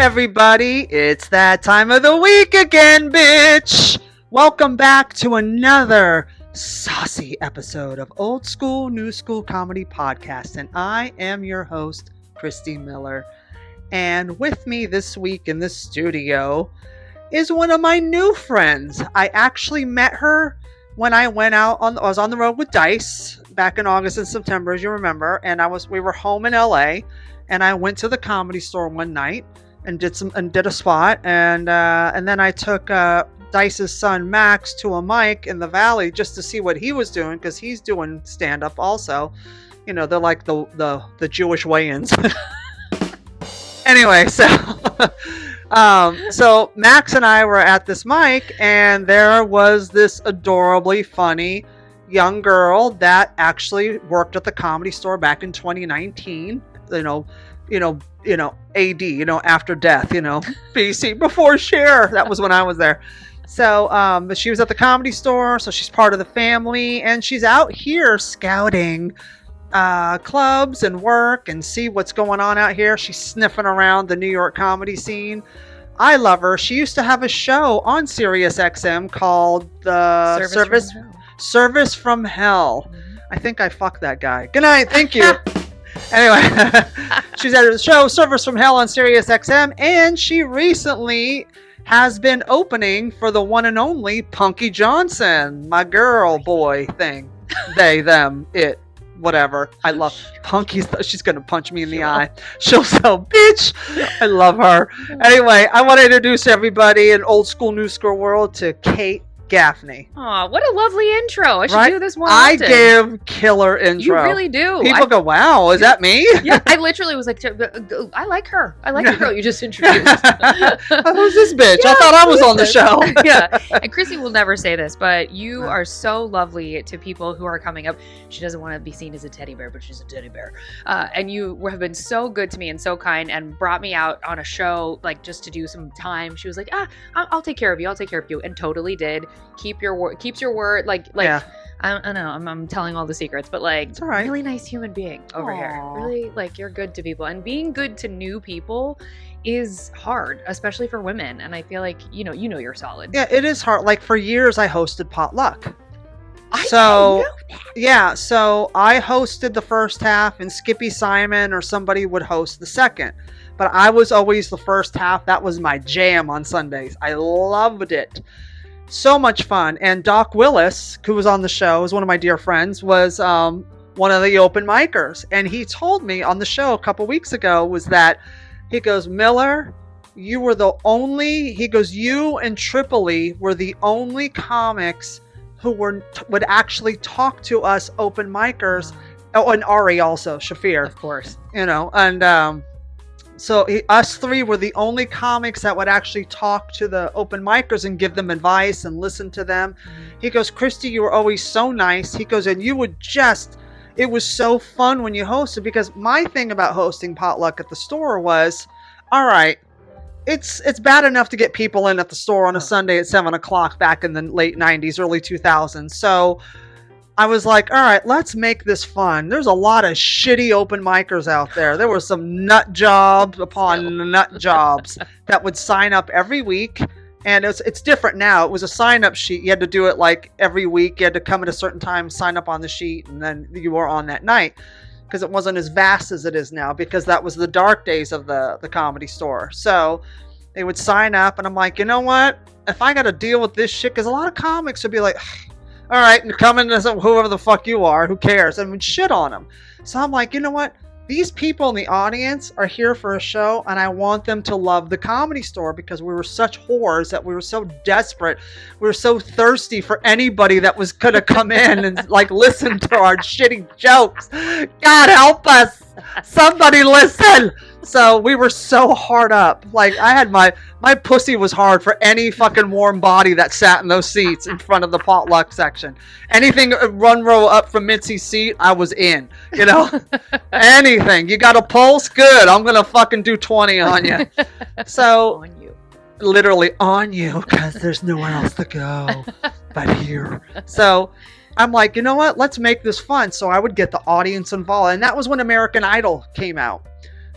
everybody. It's that time of the week again, bitch. Welcome back to another saucy episode of Old School, New School Comedy Podcast. And I am your host, Christy Miller. And with me this week in the studio is one of my new friends. I actually met her when I went out I was on the road with Dice back in August and September, as you remember. And we were home in LA. And I went to the Comedy Store one night and did a spot, and then I took Dice's son Max to a mic in the Valley just to see what he was doing, because he's doing stand up also. You know, they're like the Jewish weigh-ins. Anyway, so Max and I were at this mic, and there was this adorably funny young girl that actually worked at the Comedy Store back in 2019. AD, after death, BC, before Cher. That was when I was there. So, but she was at the Comedy Store, so she's part of the family, and she's out here scouting clubs and work and see what's going on out here. She's sniffing around the New York comedy scene. I love her. She used to have a show on Sirius XM called the Service from Hell. I think I fucked that guy. Good night. Thank you. Anyway, she's at the show Service from Hell on Sirius XM, and she recently has been opening for the one and only Punky Johnson, my girl boy thing. They, them, it, whatever. I love Punky. She's going to punch me in the eye. She'll so, bitch. I love her. Anyway, I want to introduce everybody in Old School, New School world to Kate Gaffney. Aw, what a lovely intro. I should do this more I often. give killer intro. You really do. People go, wow, is that me? Yeah, I literally was like, I like her. I like the girl you just introduced. Who's this bitch? Yeah, I thought I was on the show. Yeah. And Christy will never say this, but you are so lovely to people who are coming up. She doesn't want to be seen as a teddy bear, but she's a teddy bear. And you have been so good to me and so kind and brought me out on a show, like just to do some time. She was like, I'll take care of you. I'll take care of you. And totally did. Keeps your word. Like yeah. I don't know. I'm telling all the secrets, but like, it's all right. Really nice human being over here. Really, like, you're good to people, and being good to new people is hard, especially for women. And I feel like you know you're solid. Yeah, it is hard. Like, for years, I hosted potluck. So I hosted the first half, and Skippy Simon or somebody would host the second. But I was always the first half. That was my jam on Sundays. I loved it. So much fun. And Doc Willis, who was on the show, is one of my dear friends, was one of the open micers. And he told me on the show a couple weeks ago was that, he goes, Miller, you were the only, he goes, you and Tripoli were the only comics who would actually talk to us open micers. Oh, and Ari also, Shafir. Of course. And so us three were the only comics that would actually talk to the open micers and give them advice and listen to them. He goes, Christy, you were always so nice. He goes, and you would it was so fun when you hosted, because my thing about hosting potluck at the store was, all right, it's bad enough to get people in at the store on a Sunday at 7:00 back in the late 90s, early 2000s. So I was like, all right, let's make this fun. There's a lot of shitty open micers out there. There were some nut jobs upon nut jobs that would sign up every week. And it's different now. It was a sign-up sheet. You had to do it like every week. You had to come at a certain time, sign up on the sheet, and then you were on that night. Because it wasn't as vast as it is now, because that was the dark days of the Comedy Store. So they would sign up, and I'm like, you know what? If I got to deal with this shit, because a lot of comics would be like, all right, and come in as whoever the fuck you are, who cares? And would shit on them. So I'm like, you know what? These people in the audience are here for a show, and I want them to love the Comedy Store, because we were such whores that we were so desperate. We were so thirsty for anybody that was going to come in and like listen to our shitty jokes. God help us. Somebody listen. So we were so hard up. Like, I had my pussy was hard for any fucking warm body that sat in those seats in front of the potluck section. Anything one row up from Mitzi's seat, I was in. Anything. You got a pulse? Good. I'm gonna fucking do 20 on you. So on you. Literally on you, because there's nowhere else to go but here. So I'm like, you know what? Let's make this fun. So I would get the audience involved. And that was when American Idol came out.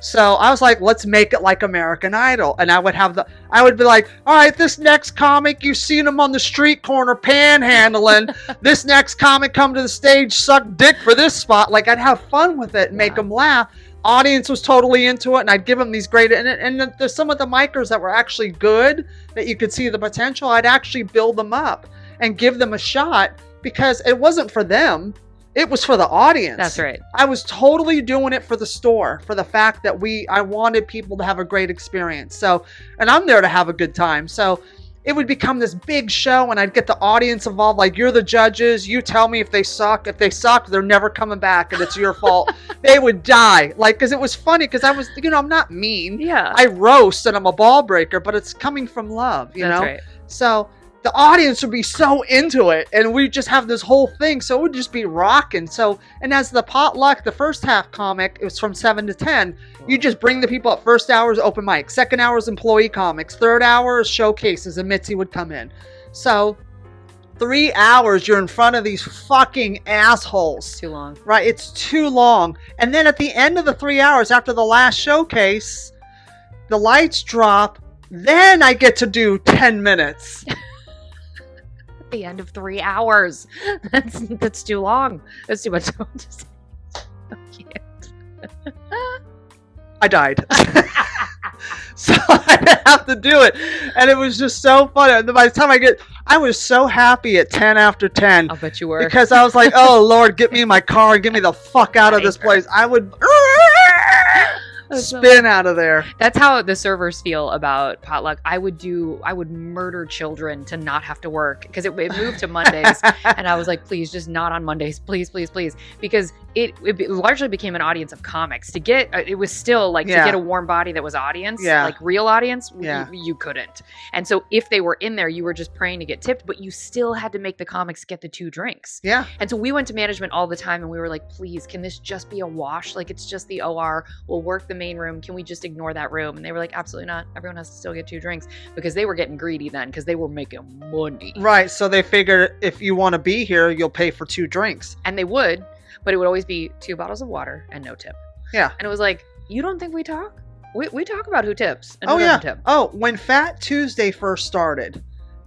So I was like, let's make it like American Idol. And I would be like, all right, this next comic, you've seen him on the street corner panhandling. This next comic come to the stage, suck dick for this spot. Like, I'd have fun with it and make them laugh. Audience was totally into it, and I'd give them these great, and there's some of the micers that were actually good, that you could see the potential. I'd actually build them up and give them a shot, because it wasn't for them. It was for the audience. That's right. I was totally doing it for the store, for the fact that I wanted people to have a great experience. So, and I'm there to have a good time. So it would become this big show, and I'd get the audience involved. Like, you're the judges. You tell me if they suck. If they suck, they're never coming back, and it's your fault. They would die. Like, because it was funny, because I was, I'm not mean. Yeah. I roast, and I'm a ball breaker, but it's coming from love, you know? Right. So the audience would be so into it, and we just have this whole thing. So it would just be rocking. So, and as the potluck, the first half comic, it was from 7 to 10. You just bring the people up. First hour is open mic. Second hour is employee comics. Third hour is showcases, and Mitzi would come in. So 3 hours, you're in front of these fucking assholes. Too long. Right? It's too long. And then at the end of the 3 hours, after the last showcase, the lights drop. Then I get to do 10 minutes. At the end of 3 hours. That's too long. That's too much. I can't. I died. So I didn't have to do it. And it was just so fun. And by the time I was so happy at 10 after 10. I'll bet you were. Because I was like, oh, Lord, get me in my car and get me the fuck out of this place. I would spin out of there. That's how the servers feel about potluck. I would murder children to not have to work, because it moved to Mondays. And I was like, please, just not on Mondays, please, please, please, because it largely became an audience of comics. To get it was still like, to get a warm body that was audience, like real audience, you couldn't. And so if they were in there, you were just praying to get tipped, but you still had to make the comics get the 2 drinks. Yeah. And so we went to management all the time, and we were like, please, can this just be a wash? Like, it's just the OR. We'll work the main room. Can we just ignore that room? And they were like, absolutely not. Everyone has to still get 2 drinks, because they were getting greedy then, because they were making money. Right. So they figured, if you want to be here, you'll pay for 2 drinks. And they would, but it would always be 2 bottles of water and no tip. Yeah. And it was like, you don't think we talk? We talk about who tips and who doesn't tip. Oh, when Fat Tuesday first started,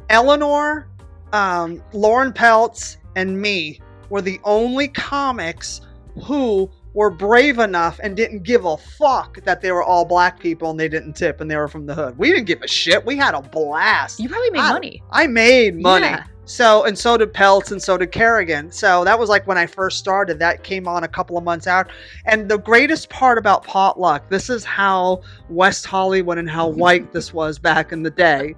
Eleanor, Lauren Peltz, and me were the only comics who were brave enough and didn't give a fuck that they were all black people and they didn't tip and they were from the hood. We didn't give a shit. We had a blast. You probably made money. I made money. Yeah. So did Peltz, and so did Kerrigan. So that was like when I first started. That came on a couple of months out. And the greatest part about potluck, this is how West Hollywood and how white this was back in the day.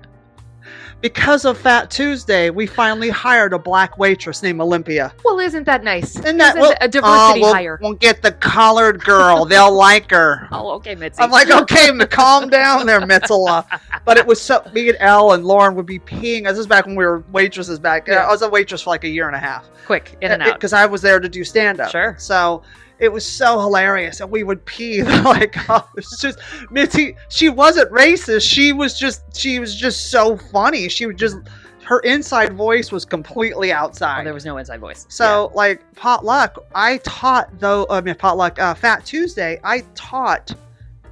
Because of Fat Tuesday, we finally hired a black waitress named Olympia. Well, isn't that nice? Isn't that a diversity hire? We'll get the collared girl. They'll like her. Oh, okay, Mitzi. I'm like, okay, calm down there, Mitzela. But it was so, me and Elle and Lauren would be peeing. This is back when we were waitresses back. Yeah. I was a waitress for like a year and a half. Quick, in and out. Because I was there to do stand-up. Sure. So it was so hilarious. And we would pee. Like, oh, it's just, Mitzi, she wasn't racist. She was just so funny. She would just, her inside voice was completely outside. Oh, there was no inside voice. So like potluck, Fat Tuesday, I taught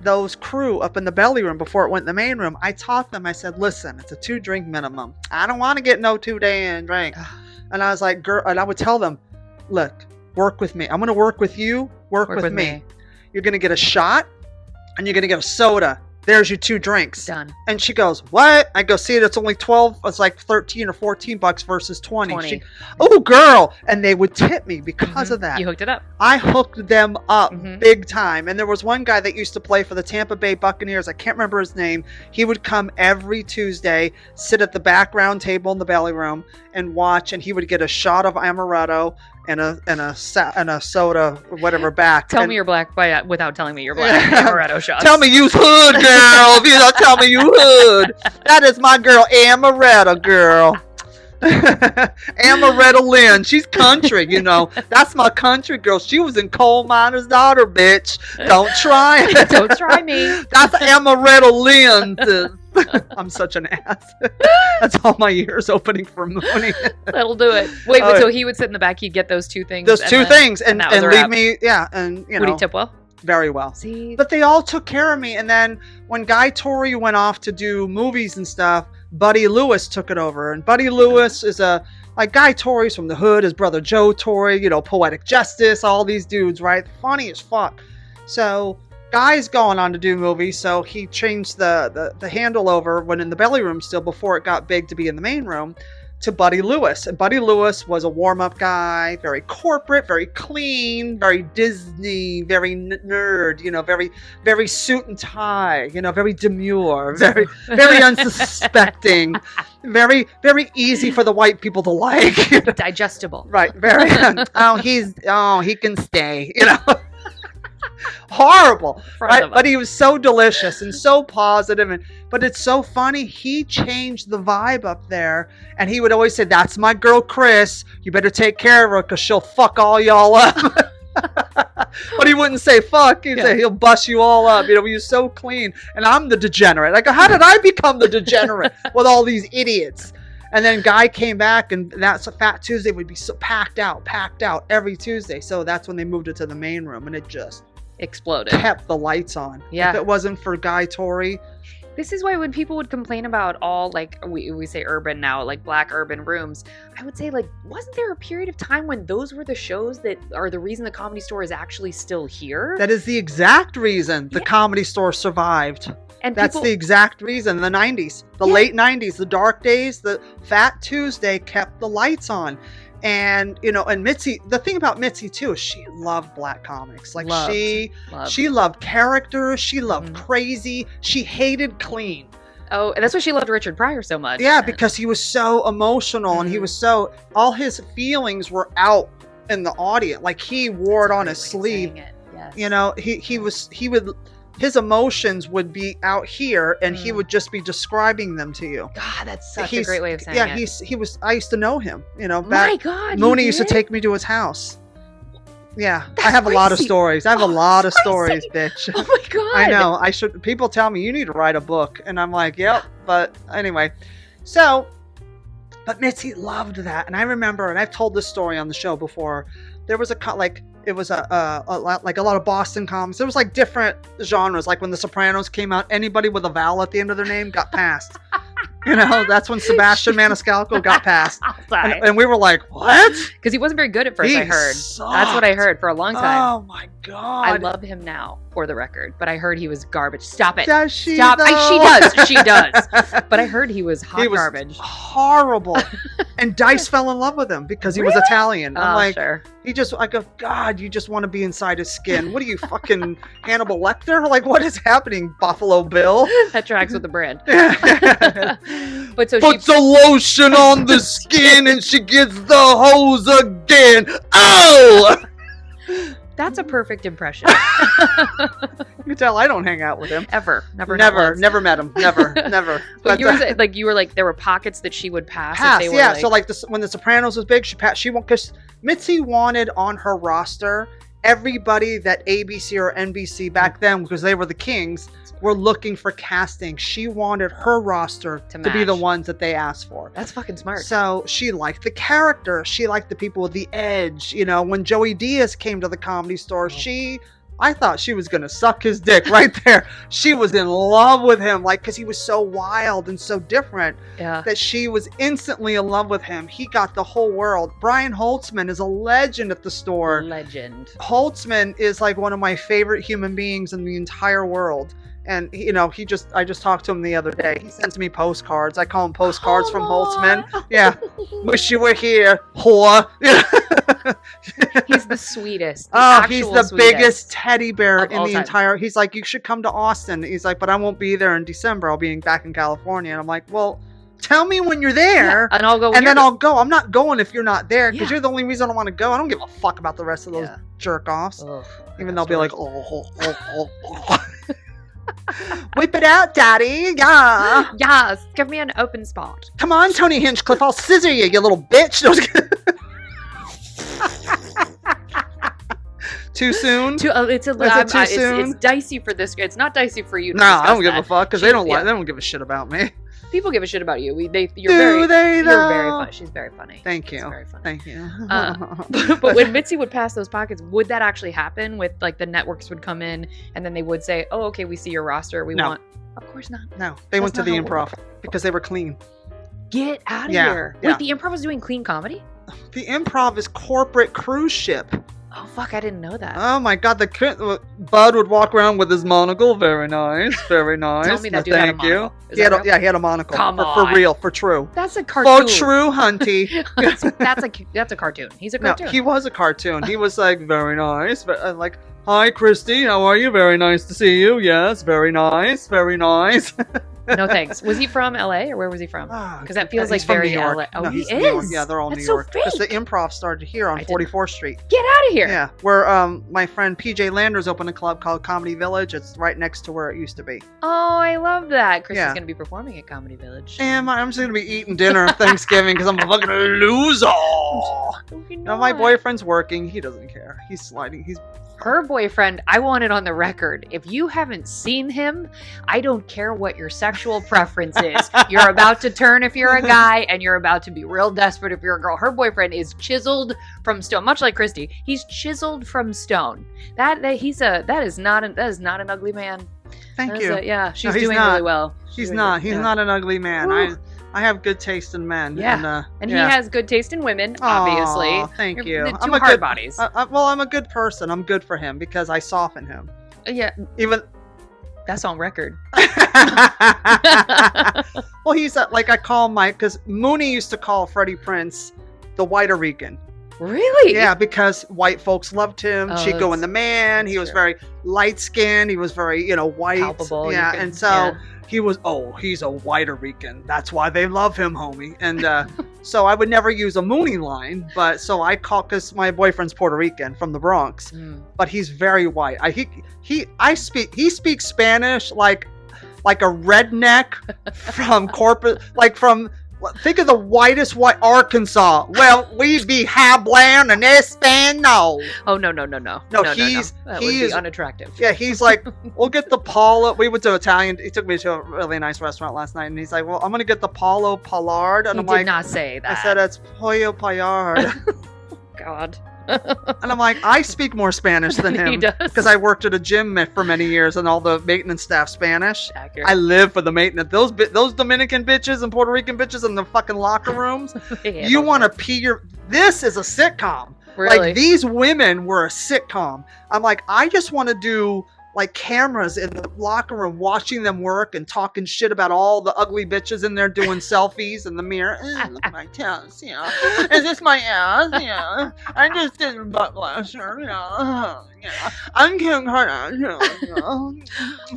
those crew up in the belly room before it went in the main room. I taught them, I said, listen, it's a 2 drink minimum. I don't want to get no 2 day drink. And I was like, girl, and I would tell them, look, work with me. I'm going to work with you. Work with me. You're going to get a shot and you're going to get a soda. There's your 2 drinks. Done. And she goes, what? I go, see, it's only 12. It's like 13 or 14 bucks versus 20. She, oh, girl. And they would tip me because of that. You hooked it up. I hooked them up big time. And there was one guy that used to play for the Tampa Bay Buccaneers. I can't remember his name. He would come every Tuesday, sit at the background table in the belly room and watch. And he would get a shot of amaretto and a soda, whatever, back. Tell me you're black without telling me you're black. Amaretto shots. Tell me you's hood, girl. If you don't tell me you hood. That is my girl, Amaretto, girl. Amaretto Lynn. She's country, you know. That's my country girl. She was in Coal Miner's Daughter, bitch. Don't try it. Don't try me. That's Amaretto Lynn. I'm such an ass. That's all my ears opening for Mooney. That'll do it. Wait, so he would sit in the back. He'd get those 2 things. Those 2 things, and leave wrap. me. Yeah, and you know. Would he tip well? very well. See, But they all took care of me. And then when Guy Torrey went off to do movies and stuff, Buddy Lewis took it over. And Buddy Lewis is like Guy Torrey's from the hood, his brother Joe Torrey, Poetic Justice, all these dudes, right? Funny as fuck. So Guy's going on to do movies, so he changed the handle over when in the belly room still before it got big to be in the main room to Buddy Lewis. And Buddy Lewis was a warm-up guy, very corporate, very clean, very Disney, very nerd, very, very suit and tie, very demure, very, very unsuspecting, very, very easy for the white people to like. digestible. Right, very, he can stay, horrible, right? But he was so delicious and so positive, but it's so funny. He changed the vibe up there, and he would always say, "That's my girl, Chris. You better take care of her, cause she'll fuck all y'all up." But he wouldn't say fuck. He'd say he'll bust you all up. He was so clean, and I'm the degenerate. I go, how did I become the degenerate with all these idiots? And then Guy came back, and that's a Fat Tuesday would be so packed out every Tuesday. So that's when they moved it to the main room, and it just exploded. Kept the lights on. Yeah. If it wasn't for Guy Torrey. This is why when people would complain about all, like, we say urban now, like black urban rooms, I would say, like, wasn't there a period of time when those were the shows that are the reason the Comedy Store is actually still here? That is the exact reason the Comedy Store survived. And that's the exact reason. The 90s, the late 90s, the dark days, the Fat Tuesday kept the lights on. And, and Mitzi, the thing about Mitzi too, is she loved black comics. Like she loved characters. She loved crazy. She hated clean. Oh, and that's why she loved Richard Pryor so much. Yeah, because he was so emotional and he was all his feelings were out in the audience. Like he wore it on his sleeve. Yes. His emotions would be out here, and he would just be describing them to you. God, that's such a great way of saying it. He was. I used to know him. My God, Mooney used to take me to his house. Yeah, I have a lot of stories. I have a lot of stories, bitch. Oh my God, I know. I should. People tell me you need to write a book, and I'm like, yep. But anyway, but Mitzi loved that, and I remember, and I've told this story on the show before. There was it was a lot of Boston comics. There was like different genres. Like when The Sopranos came out, anybody with a vowel at the end of their name got passed. That's when Sebastian Maniscalco got passed. And we were like, what? Because he wasn't very good at first, I heard. Sucked. That's what I heard for a long time. Oh my God. I love him now, for the record, but I heard he was garbage. Stop it. Does she? Stop. Though? She does. But I heard he was garbage. Horrible. And Dice fell in love with him because he was Italian. I'm like, sure. I go, God, you just want to be inside his skin. What are you, fucking Hannibal Lecter? Like, what is happening, Buffalo Bill? That tracks with the brand. But so puts the lotion on the skin and she gets the hose again. Oh! That's a perfect impression. You can tell I don't hang out with him. Never met him. Never. But you were like, there were pockets that she would pass. If they were yeah. So when The Sopranos was big, she won't, because Mitzi wanted on her roster everybody that ABC or NBC back then, because they were the kings, were looking for casting. She wanted her roster to be the ones that they asked for. That's fucking smart. So she liked the character. She liked the people with the edge. When Joey Diaz came to the Comedy Store, I thought she was going to suck his dick right there. She was in love with him, because he was so wild and so different that she was instantly in love with him. He got the whole world. Brian Holtzman is a legend at the store. Legend. Holtzman is like one of my favorite human beings in the entire world. And, I just talked to him the other day. He sends me postcards. I call them postcards from Holtzman. Yeah. Wish you were here, whore. He's the sweetest. He's the biggest teddy bear in the entire. He's like, you should come to Austin. He's like, but I won't be there in December. I'll be back in California. And I'm like, well, tell me when you're there. Yeah, and I'll go. And then I'll go. I'm not going if you're not there, because you're the only reason I want to go. I don't give a fuck about the rest of those jerk offs. Even they'll be like, whip it out, daddy. Yeah. Yes. Give me an open spot. Come on, Tony Hinchcliffe. I'll scissor you, you little bitch. Too soon? It's dicey for this. It's not dicey for you. No, I don't give a fuck, because they don't give a shit about me. People give a shit about you. You're Do they, you're though? very funny. She's very funny. Thank She's you. very funny. Thank you. But when Mitzi would pass those pockets, would that actually happen? With like the networks would come in and then they would say, "Oh, okay, we see your roster. We want." Of course not. No, they went to the Improv because they were clean. Get out of Yeah, here! yeah. Wait, the Improv was doing clean comedy? The Improv is corporate cruise ship. Oh fuck, I didn't know that. Oh my God, Bud would walk around with his monocle. Very nice, very nice. Tell me that dude Thank had a you. monocle. Is He that had real? yeah, he had a monocle. Come for on. real, for true. That's a cartoon. For true, hunty. that's a cartoon. He's a No, cartoon. he was a cartoon. He was like very nice, like, "Hi, Christy, how are you? Very nice to see you. Yes, very nice, very nice." No thanks. Was he from LA or where was he from? Because that feels like he's from very New York. LA. Oh, No, he he's New York. is. Yeah, they're all That's New so York. Because the fake. Improv started here on I didn't- 44th Street. Get out of here. Yeah, where my friend PJ Landers opened a club called Comedy Village. It's right next to where it used to be. Oh, I love that. Chris is Yeah. going to be performing at Comedy Village. And I'm just gonna be eating dinner on Thanksgiving because I'm a fucking loser. No, my boyfriend's working. He doesn't care. He's sliding. He's Her boyfriend, I want it on the record. If you haven't seen him, I don't care what your sexual preference is. You're about to turn if you're a guy, and you're about to be real desperate if you're a girl. Her boyfriend is chiseled from stone, much like Christy. He's chiseled from stone. That is not an ugly man. Thank That is you. yeah, she's he's doing not. really well. He's not. He's not an ugly man. Woo. I have good taste in men. Yeah. And yeah. he has good taste in women, obviously. Aw, thank You're you. the two I'm a hard good bodies. well, I'm a good person. I'm good for him because I soften him. Yeah, Even that's on record. well, he's like I call Mike because Mooney used to call Freddie Prinze the White Rican. Really? Yeah, because white folks loved him. Oh, Chico and the Man. He that's was true. very light skinned. He was very, white. Palpable, Yeah, you can- and so yeah. he was. Oh, he's a White Rican. That's why they love him, homie. And so I would never use a Mooney line, but so I call because my boyfriend's Puerto Rican from the Bronx, but he's very white. He speaks Spanish like a redneck from corporate, like from. Think of the whitest white Arkansas. Well, we be hablan and Espanol. Oh no. No, That he would is be unattractive. Yeah, he's like, we'll get the Paulo. We went to Italian. He took me to a really nice restaurant last night, and he's like, well, I'm gonna get the Paulo Pallard, and He I'm did like, not say that. I said it's Pollo Pallard, God. and I'm like, I speak more Spanish than He him does. because I worked at a gym for many years, and all the maintenance staff Spanish. Accurate. I live for the maintenance. Those Dominican bitches and Puerto Rican bitches in the fucking locker rooms. You want to pee your. This is a sitcom. Really? Like these women were a sitcom. I'm like, I just want to do like cameras in the locker room, watching them work and talking shit about all the ugly bitches in there doing selfies in the mirror. Look at my tits, yeah. Is this my ass? Yeah. I just did a butt blusher. Yeah. Yeah. I'm Kim Kardashian.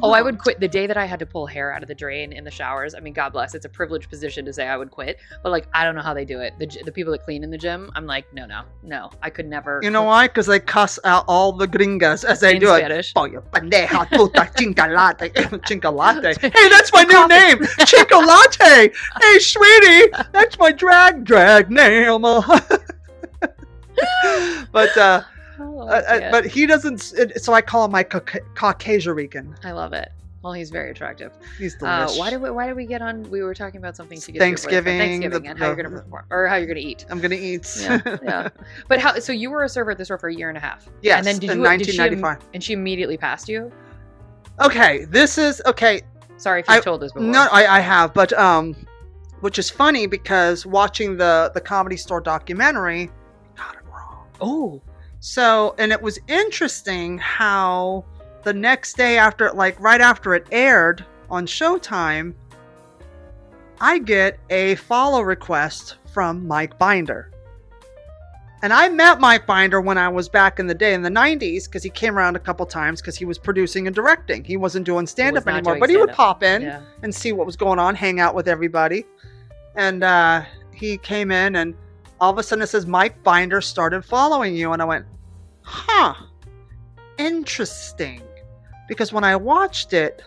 Oh, I would quit the day that I had to pull hair out of the drain in the showers. I mean, God bless. It's a privileged position to say I would quit, but like, I don't know how they do it. The people that clean in the gym, I'm like, no, I could never. You know why? Because they cuss out all the gringas as they In do Spanish. it. Pollo, pendeja, puta, chingalate. Chingalate. Hey, that's my new name. Chingalate. Hey, sweetie. That's my drag name. But but he doesn't. So I call him my Caucasian Rican. I love it. Well, he's very attractive. He's delicious. Why did we get on? We were talking about something to get Thanksgiving, and how you're gonna perform or how you're gonna eat. I'm gonna eat. Yeah. But how? So you were a server at the store for a year and a half. Yes. And then in 1995. and she immediately passed you. Okay. This is okay. Sorry if you've told this before. No, I have, but which is funny because watching the Comedy Store documentary, got it wrong. Oh. So, and it was interesting how the next day after, like right after it aired on Showtime, I get a follow request from Mike Binder. And I met Mike Binder when I was back in the day in the 90s because he came around a couple times because he was producing and directing. He wasn't doing stand-up anymore, but he would pop in and see what was going on, hang out with everybody. And he came in and all of a sudden it says, Mike Binder started following you. And I went, huh, interesting. Because when I watched it,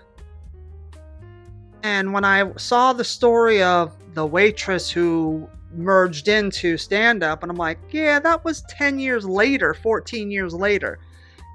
and when I saw the story of the waitress who merged into stand-up, and I'm like, yeah, that was 10 years later, 14 years later.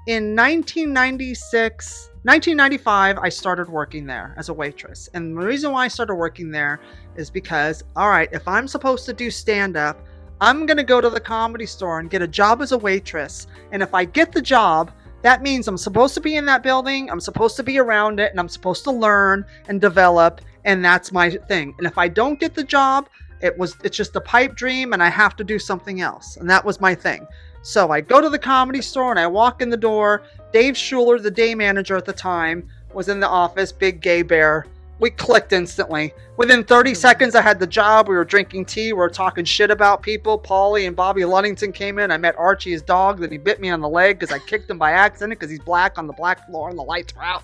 In 1996, 1995, I started working there as a waitress. And the reason why I started working there is because, all right, if I'm supposed to do stand-up, I'm going to go to the Comedy Store and get a job as a waitress. And if I get the job, that means I'm supposed to be in that building, I'm supposed to be around it, and I'm supposed to learn and develop, and that's my thing. And if I don't get the job, it's just a pipe dream, and I have to do something else. And that was my thing. So I go to the Comedy Store and I walk in the door. Dave Schuler, the day manager at the time, was in the office, big gay bear. We clicked instantly. Within 30 seconds, I had the job. We were drinking tea. We were talking shit about people. Paulie and Bobby Luddington came in. I met Archie, his dog. Then he bit me on the leg because I kicked him by accident because he's black on the black floor and the lights were out.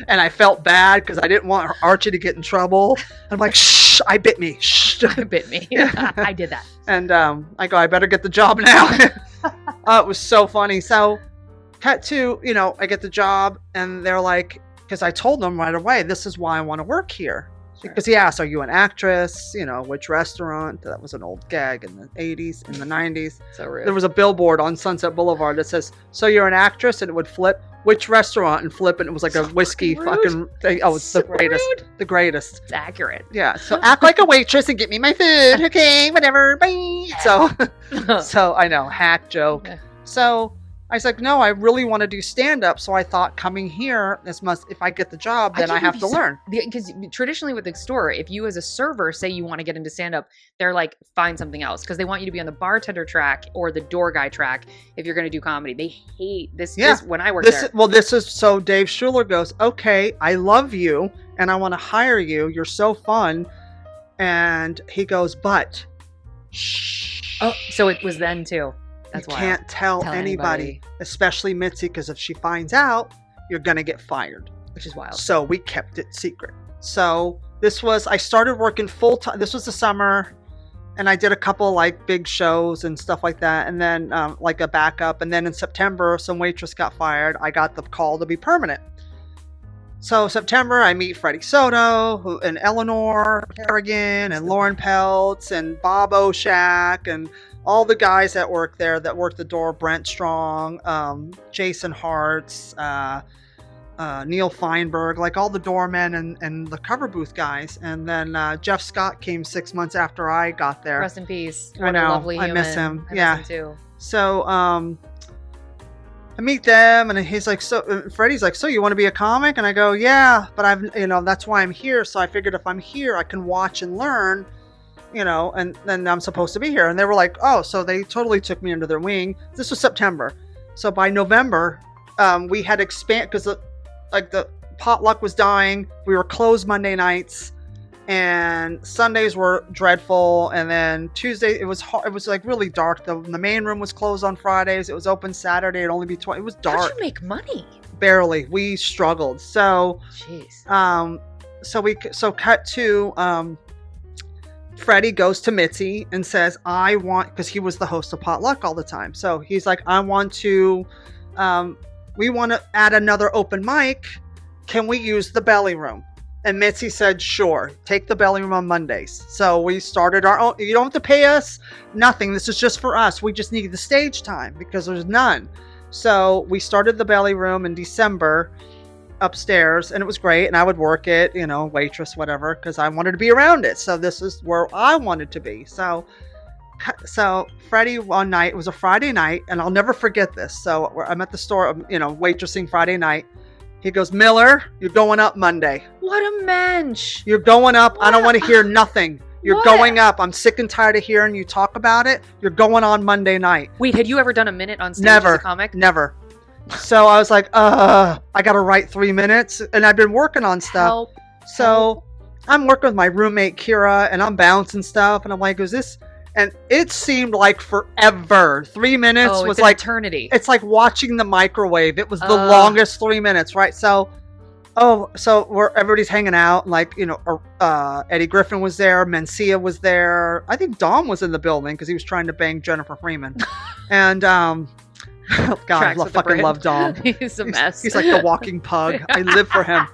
And I felt bad because I didn't want Archie to get in trouble. I'm like, shh, I bit me. Shh. It bit me. I did that. And I go, I better get the job now. It was so funny. So cut to, I get the job and they're like, because I told them right away, this is why I want to work here. Sure. Because he asked, are you an actress? Which restaurant? That was an old gag in the 80s, in the 90s. So rude. There was a billboard on Sunset Boulevard that says, so you're an actress? And it would flip, which restaurant? And flip, and it was like a whiskey fucking thing. Oh, it's so the greatest. Rude. The greatest. It's accurate. Yeah. So act like a waitress and get me my food. Okay, whatever. Bye. So I know, hack joke. Yeah. So I was like, no, I really want to do stand-up. So I thought coming here, if I get the job, then I have to learn. Because traditionally with the store, if you as a server say you want to get into stand-up, they're like, find something else. Because they want you to be on the bartender track or the door guy track if you're going to do comedy. They hate this. Yeah. When I worked there. So Dave Schuler goes, okay, I love you and I want to hire you. You're so fun. And he goes, but shh. Oh, so it was then too. That's you can't tell anybody, especially Mitzi, because if she finds out, you're going to get fired. Which is wild. So we kept it secret. So I started working full time. This was the summer, and I did a couple like big shows and stuff like that. And then like a backup. And then in September, some waitress got fired. I got the call to be permanent. So September, I meet Freddie Soto and Eleanor Kerrigan and Lauren Peltz and Bob Oshak and all the guys that work there that work the door, Brent Strong, Jason Hartz, Neil Feinberg, like all the doormen and the cover booth guys. And then Jeff Scott came 6 months after I got there. Rest in peace. I know. Lovely human. I miss him. I miss him too. So I meet them and he's like, Freddie's like, so you want to be a comic? And I go, yeah, but that's why I'm here. So I figured if I'm here, I can watch and learn. And then I'm supposed to be here. And they were like, oh, so they totally took me under their wing. This was September. So by November, we had expanded because the potluck was dying. We were closed Monday nights and Sundays were dreadful. And then Tuesday, it was like really dark. The main room was closed on Fridays. It was open Saturday. It'd only be 20. It was dark. How'd you make money? Barely. We struggled. So, jeez. So cut to, Freddie goes to Mitzi and says, because he was the host of Potluck all the time. So he's like, we want to add another open mic. Can we use the belly room? And Mitzi said, sure, take the belly room on Mondays. So we started our own. You don't have to pay us, nothing. This is just for us. We just need the stage time because there's none. So we started the belly room in December upstairs and it was great. And I would work it, waitress, whatever, because I wanted to be around it. So this is where I wanted to be. So Freddie, one night, it was a Friday night and I'll never forget this. So I'm at the store, waitressing Friday night. He goes, Miller, you're going up Monday. What a mensch. You're going up. I don't want to hear nothing. You're going up. I'm sick and tired of hearing you talk about it. You're going on Monday night. Wait, had you ever done a minute on stage as a comic? Never. So I was like, I got to write 3 minutes. And I've been working on stuff. Help. I'm working with my roommate, Kira, and I'm bouncing stuff. And I'm like, is this... And it seemed like forever. 3 minutes was like eternity. It's like watching the microwave. It was the longest 3 minutes, right? So everybody's hanging out. Like, Eddie Griffin was there. Mencia was there. I think Dom was in the building because he was trying to bang Jennifer Freeman. And God, I fucking love Dom. He's a mess. He's like the walking pug. I live for him.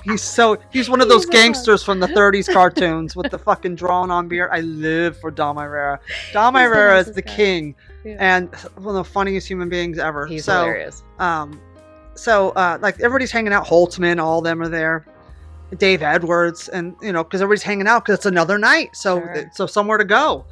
He's one of those gangsters from the 30s cartoons with the fucking drawn on beard. I live for Dom Irrera. Dom Irrera is the king and one of the funniest human beings ever. He's hilarious. so like everybody's hanging out. Holtzman, all of them are there. Dave Edwards, and because everybody's hanging out because it's another night, so somewhere to go.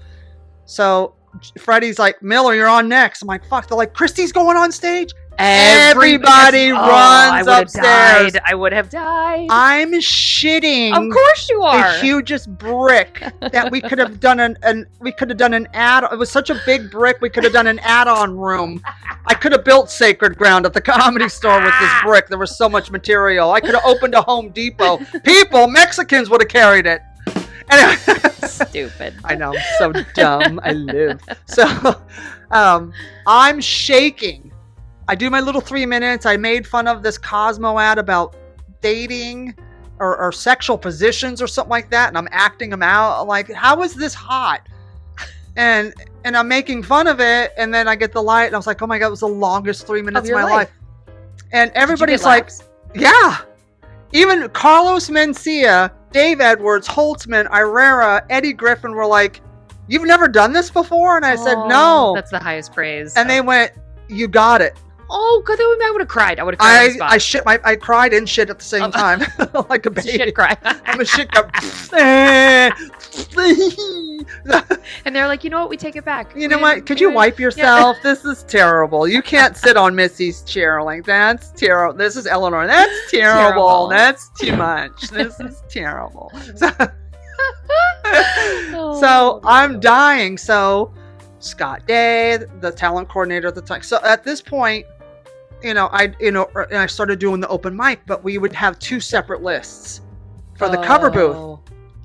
So Freddie's like, Miller, you're on next. I'm like, fuck. They're like, Christy's going on stage. Everybody runs upstairs. I would have died. I'm shitting. Of course you are. The hugest brick that we could have done an ad. It was such a big brick. We could have done an add-on room. I could have built Sacred Ground at the Comedy Store with this brick. There was so much material. I could have opened a Home Depot. Mexicans would have carried it. Anyway. Stupid. I know. I'm so dumb. I live. So, I'm shaking. I do my little 3 minutes. I made fun of this Cosmo ad about dating or sexual positions or something like that, and I'm acting them out. I'm like, how is this hot? And I'm making fun of it, and then I get the light, and I was like, oh my God, it was the longest 3 minutes of my life. And everybody's like, yeah. Even Carlos Mencia, Dave Edwards, Holtzman, Irera, Eddie Griffin were like, you've never done this before? And I said, no. That's the highest praise. And they went, you got it. Oh, good. I would have cried. I would have cried. I cried and shit at the same time. Like a baby. Shit cry. I'm a shit cry. And they're like, you know what? We take it back. You know what? Could you wipe yourself? Yeah. This is terrible. You can't sit on Missy's chair like that's terrible. This is Eleanor. That's terrible. That's too much. This is terrible. So I'm dying. So Scott Day, the talent coordinator at the time. So at this point, I started doing the open mic, but we would have 2 separate lists for the cover booth.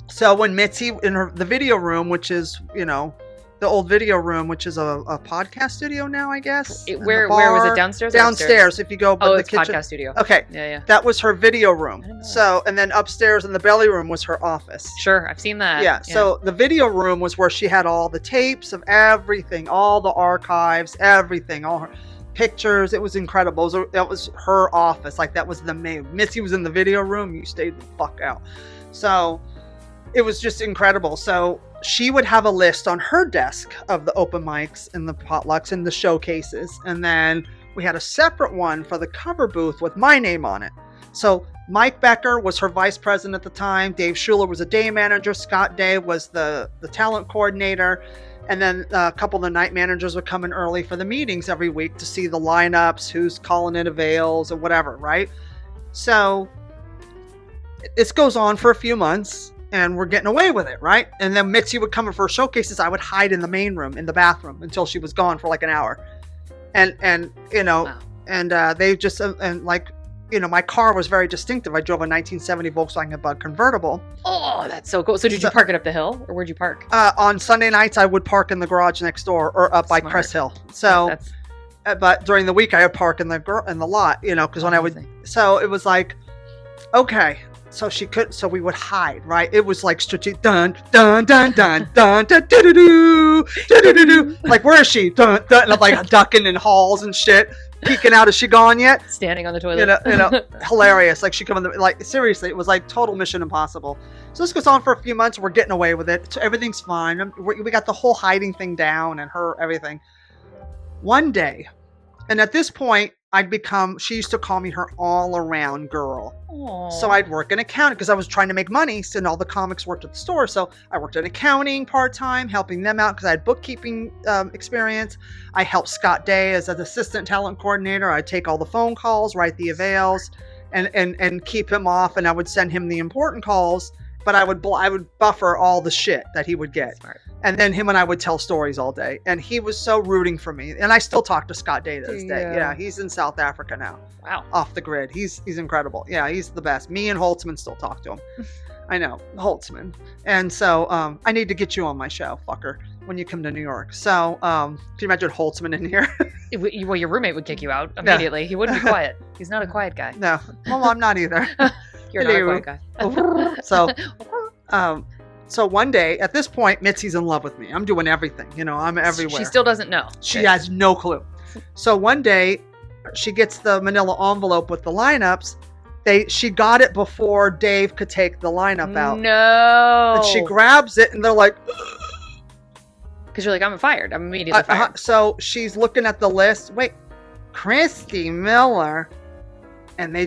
So when Mitzi in the video room, which is, the old video room, which is a podcast studio now, I guess. Where was it? Downstairs? Downstairs, if you go by the kitchen. Podcast studio. Okay. Yeah. That was her video room. So, and then upstairs in the belly room was her office. Sure, I've seen that. Yeah. So the video room was where she had all the tapes of everything, all the archives, everything, all her pictures. It was incredible. That was her office. Like, that was the main. Missy was in the video room. You stayed the fuck out. So it was just incredible. So she would have a list on her desk of the open mics and the potlucks and the showcases. And then we had a separate one for the cover booth with my name on it. So Mike Becker was her vice president at the time. Dave Schuler was a day manager. Scott Day was the talent coordinator. And then a couple of the night managers would come in early for the meetings every week to see the lineups, who's calling in avails or whatever, right? So this goes on for a few months. And we're getting away with it, right? And then Mitzi would come in for showcases. I would hide in the main room, in the bathroom, until she was gone for like an hour. And wow. And they just, my car was very distinctive. I drove a 1970 Volkswagen Bug convertible. Oh, that's so cool. So did you park it up the hill, or where'd you park? On Sunday nights, I would park in the garage next door, or up by Crest Hill. So, but during the week, I would park in the lot, because when I would, so it was like, okay. So we would hide, right? It was like strategic, dun, dun, dun, dun, dun, dun, dun, dun, dun, dun. Like, where is she? Dun, dun, and I'm like ducking in halls and shit, peeking out. Is she gone yet? Standing on the toilet. Hilarious. Like, she come in like, seriously, it was like total Mission Impossible. So this goes on for a few months. We're getting away with it. So everything's fine. We got the whole hiding thing down and everything. One day, and at this point, she used to call me her all-around girl. Aww. So I'd work in accounting because I was trying to make money, and all the comics worked at the store. So I worked in accounting part-time, helping them out because I had bookkeeping experience. I helped Scott Day as an assistant talent coordinator. I'd take all the phone calls, write the avails, and keep him off, and I would send him the important calls, but I would buffer all the shit that he would get. Smart. And then him and I would tell stories all day. And he was so rooting for me. And I still talk to Scott Day to this day. Yeah, he's in South Africa now. Wow. Off the grid. He's incredible. Yeah, he's the best. Me and Holtzman still talk to him. I know, Holtzman. And so I need to get you on my show, fucker, when you come to New York. So can you imagine Holtzman in here? Well, your roommate would kick you out immediately. He wouldn't be quiet. He's not a quiet guy. No. Well, I'm not either. You're not a quiet guy. So one day, at this point, Mitzi's in love with me. I'm doing everything. I'm everywhere. She still doesn't know. She has no clue. So one day, she gets the manila envelope with the lineups. She got it before Dave could take the lineup out. No. And she grabs it, and they're like... Because you're like, I'm fired. I'm immediately fired. So she's looking at the list. Wait, Christy Miller. And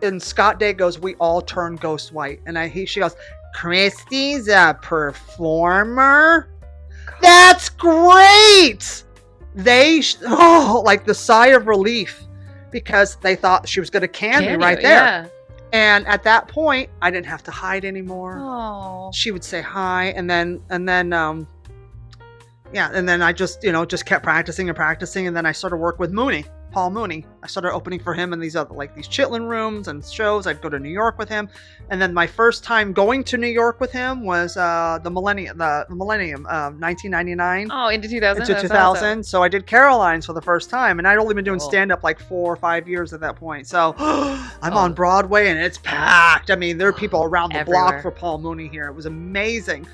and Scott Day goes, we all turn ghost white. And she goes, Christy's a performer? That's great! Like the sigh of relief, because they thought she was going to can me right there. Yeah. And at that point, I didn't have to hide anymore. Oh. She would say hi, and then I just kept practicing, and then I started work with Paul Mooney. I started opening for him in these other, like these Chitlin rooms and shows. I'd go to New York with him, and then my first time going to New York with him was the millennium, 1999. Oh, into 2000. Into 2000. Awesome. So I did Caroline's for the first time, and I'd only been doing Cool. stand up like 4 or 5 years at that point. So I'm on Broadway, and it's packed. I mean, there are people around the block for Paul Mooney here. It was amazing.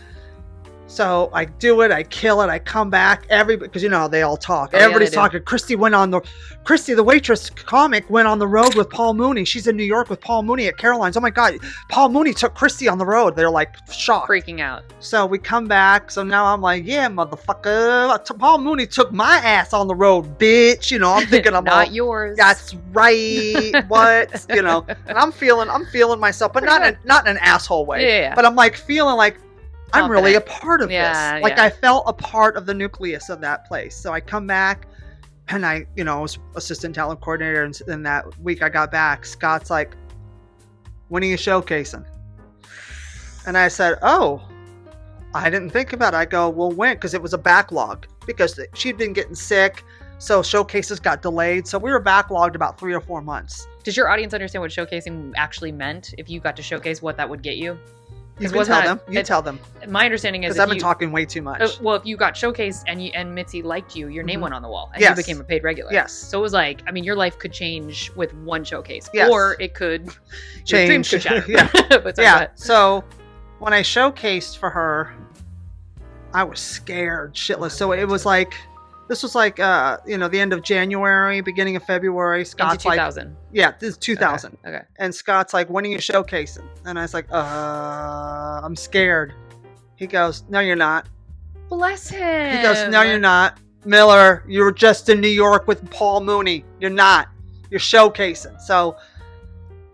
So I do it, I kill it, I come back, because you know how they all talk. Everybody's talking. Christy, the waitress comic, went on the road with Paul Mooney. She's in New York with Paul Mooney at Caroline's. Oh my God, Paul Mooney took Christy on the road. They're like shocked. Freaking out. So we come back. So now I'm like, yeah, motherfucker. Paul Mooney took my ass on the road, bitch. You know, I'm thinking I'm not yours. That's right. What? You know, and I'm feeling myself, but not in an asshole way. Yeah. But I'm like feeling like, I'm really a part of this. Like I felt a part of the nucleus of that place. So I come back, and I was assistant talent coordinator. And in that week I got back, Scott's like, when are you showcasing? And I said, oh, I didn't think about it. I go, well, when? Because it was a backlog, because she'd been getting sick. So showcases got delayed. So we were backlogged about 3 or 4 months. Does your audience understand what showcasing actually meant? If you got to showcase, what that would get you? You can tell them. You tell them. My understanding is because I've been talking way too much. Well, if you got showcased and Mitzi liked you, your name went on the wall and you became a paid regular. Yes. So it was like, I mean, your life could change with one showcase, or it could change. Your dreams could shatter. Yeah. So when I showcased for her, I was scared shitless. So it was like, this was like, the end of January, beginning of February. Scott's into 2000. This is 2000. Okay. And Scott's like, when are you showcasing? And I was like, I'm scared. He goes, no, you're not. Bless him. He goes, no, you're not. Miller, you were just in New York with Paul Mooney. You're not. You're showcasing. So,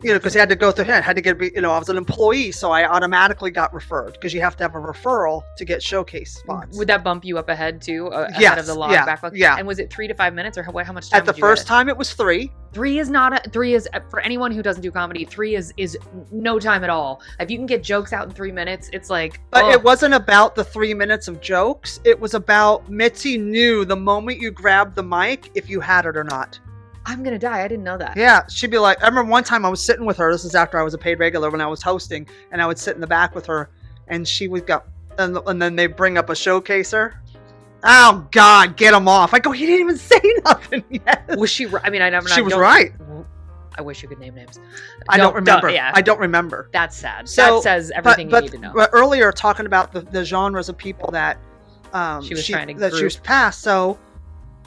because he had to go through him. Had to get, I was an employee, so I automatically got referred, because you have to have a referral to get showcase spots. Would that bump you up ahead too? Yes. Ahead of the log backlog? Yeah. And was it 3 to 5 minutes, or how much time? At the first time, it was 3. 3 is not 3 is for anyone who doesn't do comedy. 3 is no time at all. If you can get jokes out in 3 minutes, it's like. But it wasn't about the 3 minutes of jokes. It was about Mitzi knew the moment you grabbed the mic if you had it or not. I'm gonna die. I didn't know that. Yeah, she'd be like, I remember one time I was sitting with her. This is after I was a paid regular, when I was hosting, and I would sit in the back with her, and she would go, and then they bring up a showcaser. Oh God, get him off! I go, he didn't even say nothing yet. Was she? I mean, I never. She was right. I wish you could name names. I don't remember. I don't remember. That's sad. So, that says everything you need to know. But earlier, talking about the genres of people that she was trying to that she was past. So.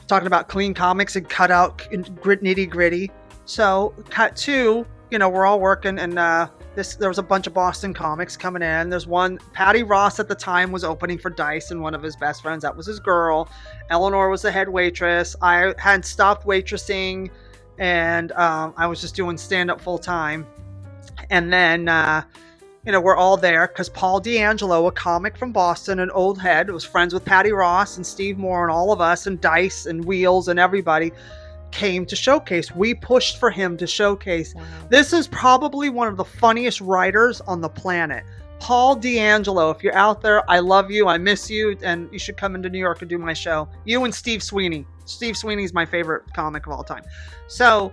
Talking about clean comics and cut out nitty gritty. So cut 2, we're all working, and there was a bunch of Boston comics coming in. There's one, Patty Ross at the time was opening for Dice, and one of his best friends, that was his girl. Eleanor was the head waitress. I had stopped waitressing, and I was just doing stand-up full time. And then we're all there because Paul D'Angelo, a comic from Boston, an old head, was friends with Patty Ross and Steve Moore and all of us, and Dice and Wheels and everybody came to showcase. We pushed for him to showcase. Wow. This is probably one of the funniest writers on the planet. Paul D'Angelo, if you're out there, I love you, I miss you, and you should come into New York and do my show. You and Steve Sweeney. Steve Sweeney's my favorite comic of all time. So,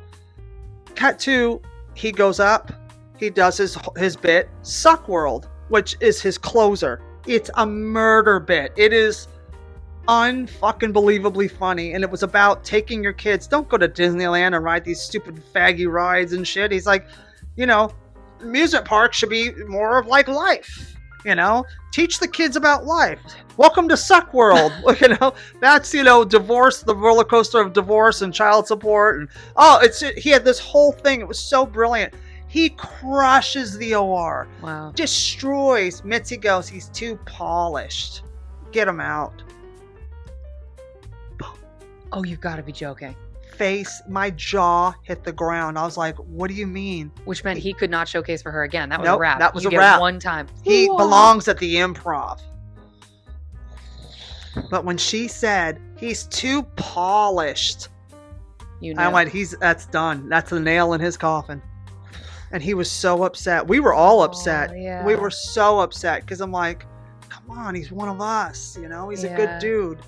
cut 2, he goes up. He does his bit, Suck World, which is his closer. It's a murder bit. It is unfucking believably funny, and it was about taking your kids. Don't go to Disneyland and ride these stupid faggy rides and shit. He's like, amusement parks should be more of like life. Teach the kids about life. Welcome to Suck World. That's divorce, the roller coaster of divorce and child support, and he had this whole thing. It was so brilliant. He crushes the OR. Wow. Destroys. Mitzi goes, he's too polished. Get him out. Oh, you've got to be joking. face, my jaw hit the ground. I was like, what do you mean? Which meant he could not showcase for her again. That was Nope, a wrap. that was you a get wrap. one time. He Whoa. belongs at the Improv. But when she said, he's too polished, You know. I went, that's done. That's the nail in his coffin. And he was so upset. We were all upset. Yeah. We were so upset because I'm like, come on, he's one of us. You know, he's a good dude.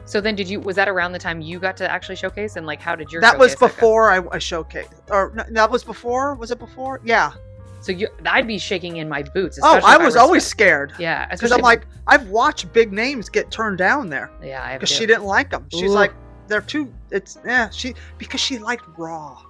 So then was that around the time you got to actually showcase? And like, how did your That was showcase before I showcased. Or no, that was before? Was it before? Yeah. So I'd be shaking in my boots. Oh, especially I if was always scared. Yeah. Because I'm like, I've watched big names get turned down there. Yeah, I have because too. she didn't like them. She's Ooh. like, they're too. Because she liked raw.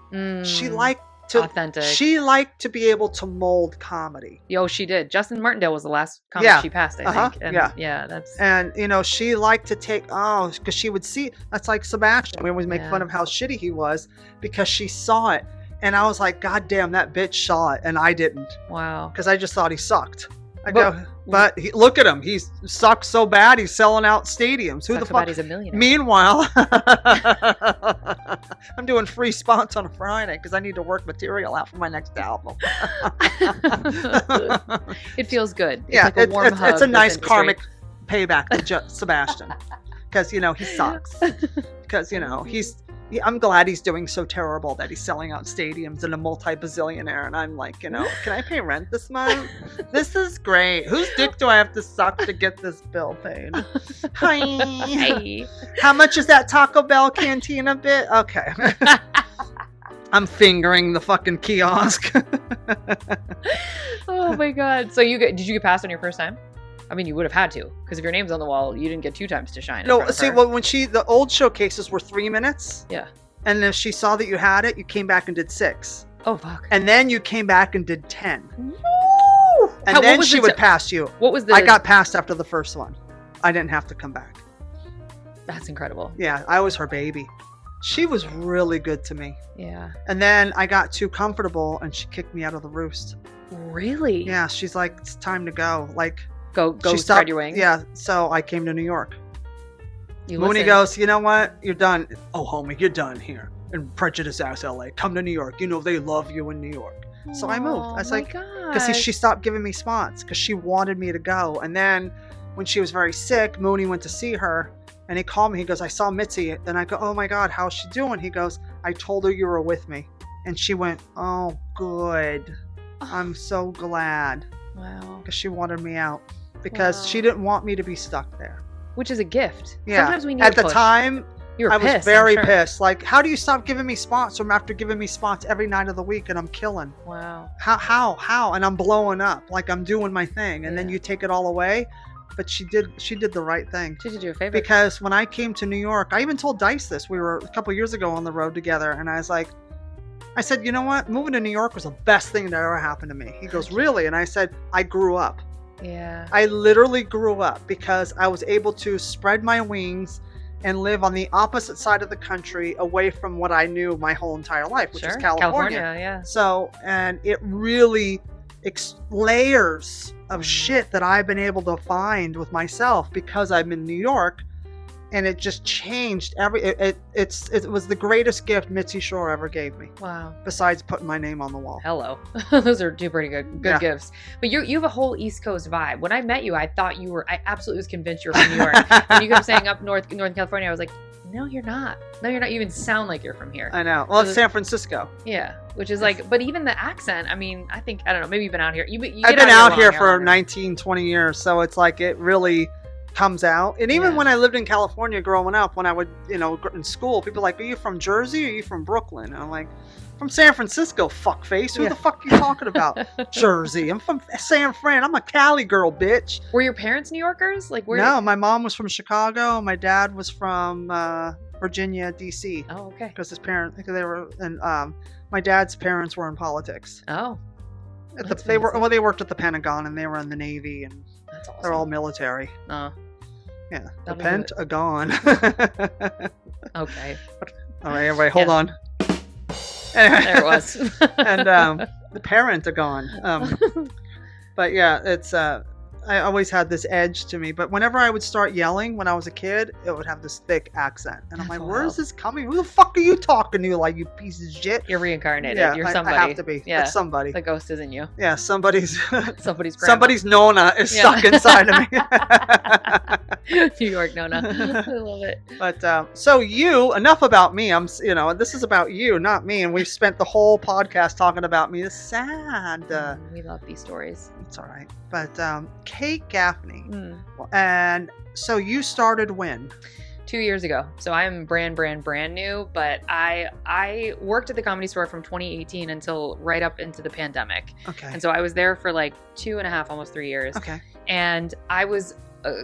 She liked to authentic. She liked to be able to mold comedy. Yo, she did. Justin Martindale was the last comic she passed, I think. And yeah, that's. And she liked to take because she would see. That's like Sebastian. We always make fun of how shitty he was because she saw it, and I was like, God damn, that bitch saw it, and I didn't. Wow. Because I just thought he sucked. But look at him. He sucks so bad. He's selling out stadiums. Who the fuck? He's a millionaire. Meanwhile, I'm doing free spots on a Friday because I need to work material out for my next album. It feels good. It's Yeah, like a warm hug. it's a nice karmic payback to Sebastian because he sucks. Because I'm glad he's doing so terrible that he's selling out stadiums and a multi-bazillionaire, and I'm like, can I pay rent this month? This is great. Whose dick do I have to suck to get this bill paid? Hi. Hey. How much is that Taco Bell cantina bit? Okay. I'm fingering the fucking kiosk. Oh my God. So did you get passed on your first time? I mean, you would have had to, because if your name's on the wall, you didn't get 2 times to shine. No, see, well, when the old showcases were 3 minutes. Yeah. And if she saw that you had it, you came back and did 6. Oh, fuck. And then you came back and did 10. Woo! And then she would pass you. What was the... I got passed after the first one. I didn't have to come back. That's incredible. Yeah, I was her baby. She was really good to me. Yeah. And then I got too comfortable and she kicked me out of the roost. Really? Yeah, she's like, it's time to go. Like, Go spread your wings. Yeah, so I came to New York. Mooney Mooney goes, you know what? You're done. Oh, homie, you're done here. In prejudice ass LA. Come to New York. They love you in New York. So I moved. I was like, because she stopped giving me spots because she wanted me to go. And then when she was very sick, Mooney went to see her and he called me. He goes, I saw Mitzi. And I go, oh my God, how's she doing? He goes, I told her you were with me. And she went, oh, good. I'm so glad. Wow. Because she wanted me out. Because she didn't want me to be stuck there. Which is a gift. Yeah. Sometimes we need At a the push. time, You were I pissed, was very I'm sure. pissed. Like, how do you stop giving me spots from after giving me spots every night of the week and I'm killing? Wow. How? And I'm blowing up. Like, I'm doing my thing. And then you take it all away. But she did the right thing. She did you a favor. Because when I came to New York, I even told Dice this. We were a couple years ago on the road together. And I said, you know what? Moving to New York was the best thing that ever happened to me. He goes, really? And I said, I grew up. Yeah. I literally grew up because I was able to spread my wings and live on the opposite side of the country away from what I knew my whole entire life, which is California. Yeah. So, and it really layers of shit that I've been able to find with myself because I'm in New York. And it just changed it was the greatest gift Mitzi Shore ever gave me. Wow. Besides putting my name on the wall. Hello. Those are 2 pretty good gifts. But you have a whole East Coast vibe. When I met you, I absolutely was convinced you were from New York. When you kept saying up Northern California, I was like, no, you're not. No, you're not. You even sound like you're from here. I know. Well, it's San Francisco. Yeah. Which is like, but even the accent, I mean, I don't know, maybe you've been out here. I've been out here for 19, 20 years. So it's like, it really comes out. And even when I lived in California growing up, when I would, in school, people were like, are you from Jersey or are you from Brooklyn? And I'm like, from San Francisco, fuckface. Who the fuck are you talking about? Jersey. I'm from San Fran. I'm a Cali girl, bitch. Were your parents New Yorkers? Like, No, my mom was from Chicago. My dad was from Virginia, D.C. Oh, okay. Because his parents, my dad's parents were in politics. Oh. They worked at the Pentagon and they were in the Navy and that's awesome. They're all military. Oh. Yeah. The Pentagon. Okay. All right, everybody, hold on. There it was. And the parent are gone. But yeah, it's I always had this edge to me, but whenever I would start yelling when I was a kid, it would have this thick accent. And I'm That's like, where wild. is this coming? Who the fuck are you talking to, like, you piece of shit? You're reincarnated. Yeah, You're I somebody. have to be. Yeah. It's somebody. The ghost isn't you. Yeah, somebody's Somebody's grandma. somebody's Nona is Yeah. stuck inside of me. New York Nona. I love it. But so enough about me. This is about you, not me. And we've spent the whole podcast talking about me. It's sad. We love these stories. It's all right. But Kate Gaffney. Mm. And so you started when? 2 years ago. So I'm brand new, but I worked at the Comedy Store from 2018 until right up into the pandemic. Okay. And so I was there for like 2.5, almost 3 years. Okay. And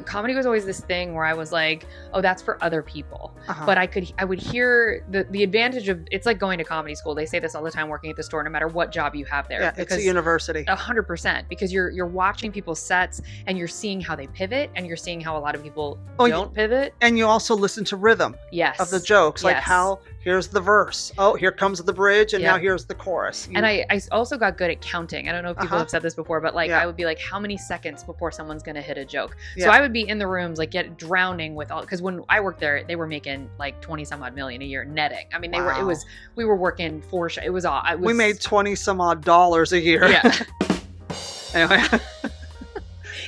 comedy was always this thing where I was like, oh, that's for other people. Uh-huh. But I would hear the advantage of, it's like going to comedy school. They say this all the time working at the store, no matter what job you have there. Yeah, it's a university. 100%, because you're watching people's sets and you're seeing how they pivot and you're seeing how a lot of people don't pivot. And you also listen to rhythm Yes. of the jokes, like Yes. how here's the verse. Oh, here comes the bridge, and Yeah. now here's the chorus. And I also got good at counting. I don't know if people Uh-huh. have said this before, but like Yeah. I would be like, how many seconds before someone's going to hit a joke? So Yeah. I would be in the rooms, like drowning with all, because when I worked there, they were making like 20 some odd million a year netting. I mean, Wow. we were working it was all, we made $20 some odd dollars a year. yeah. Anyway.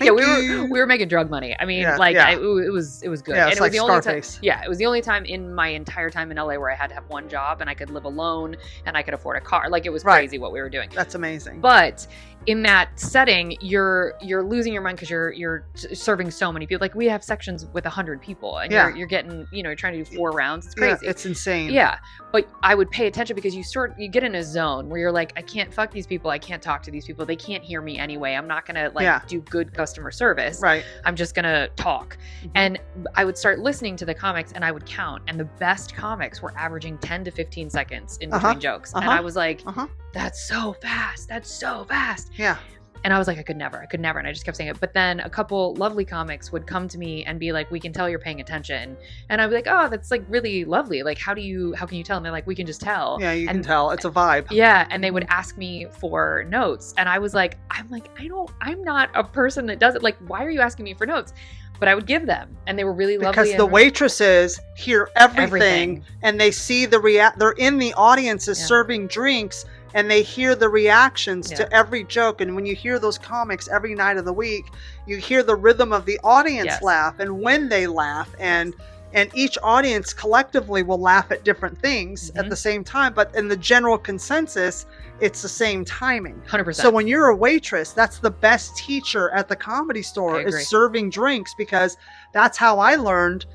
Yeah, we were making drug money. I mean, Yeah, like yeah. it was good. Yeah, And it's it was like the only time, Scarface. yeah, it was the only time in my entire time in LA where I had to have one job and I could live alone and I could afford a car. Like it was Right. crazy what we were doing. That's amazing. But in that setting, you're losing your mind because you're serving so many people. Like we have sections with 100 people, and Yeah. you're getting, you're trying to do 4 rounds. It's Yeah, crazy. it's insane. Yeah, but I would pay attention because you get in a zone where you're like, I can't fuck these people. I can't talk to these people. They can't hear me anyway. I'm not gonna Yeah. do good customer service. Right. I'm just gonna talk. Mhm. And I would start listening to the comics and I would count. And the best comics were averaging 10 to 15 seconds in between jokes. And I was like, that's so fast. That's so fast. Yeah. And I was like, I could never. And I just kept saying it. But then a couple lovely comics would come to me and be like, we can tell you're paying attention. And I'd be like, oh, that's like really lovely. Like, how can you tell? And they're like, we can just tell. Yeah, you can And- tell. It's a vibe. Yeah. And they would ask me for notes. And I was like, I'm not a person that does it. Like, why are you asking me for notes? But I would give them. And they were really lovely. Because the and- waitresses hear everything, Everything. and they see they're in the audiences Yeah. serving drinks, and they hear the reactions Yeah. to every joke. And when you hear those comics every night of the week, you hear the rhythm of the audience Yes. laugh, and when they laugh, and each audience collectively will laugh at different things at Mhm. the same time, but in the general consensus, it's the same timing. 100%. So when you're a waitress, that's the best teacher at the Comedy Store, I agree. is serving drinks, because that's how I learned.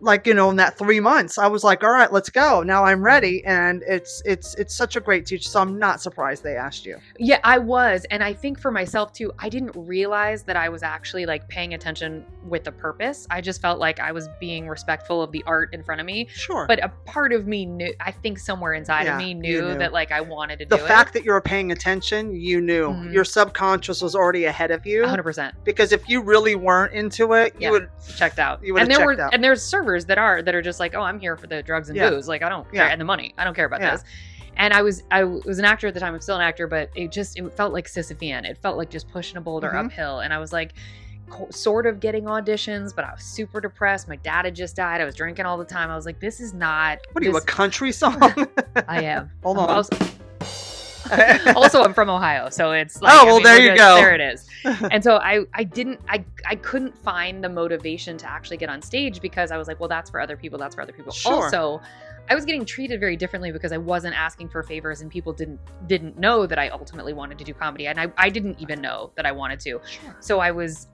Like, in that 3 months, I was like, all right, let's go. Now I'm ready. And it's such a great teacher. So I'm not surprised they asked you. Yeah, I was. And I think for myself too, I didn't realize that I was actually like paying attention with a purpose. I just felt like I was being respectful of the art in front of me. Sure. But a part of me knew, I think somewhere inside Yeah, of me you knew knew. that like I wanted to The do fact that you were paying attention, you knew. Mhm. Your subconscious was already ahead of you. it. 100%. Because if you really weren't into it, Yeah. you would Checked out. You would've and there checked out. And there's servers that are just like, oh, I'm here for the drugs and Yeah. booze. Like I don't Yeah. care, and the money. I don't care about Yeah. this. And I was an actor at the time. I'm still an actor, but it felt like Sisyphean. It felt like just pushing a boulder Mhm. uphill. And I was like, sort of getting auditions, but I was super depressed. My dad had just died. I was drinking all the time. I was like, this is not. What are you, a this- country song? I am. Hold I'm on. Also, I'm from Ohio, so it's like, Oh, well, there you go. There it is. And so I couldn't find the motivation to actually get on stage because I was like, well, that's for other people. That's for other people. Sure. Also, I was getting treated very differently because I wasn't asking for favors, and people didn't know that I ultimately wanted to do comedy, and I didn't even know that I wanted to. Sure. So I was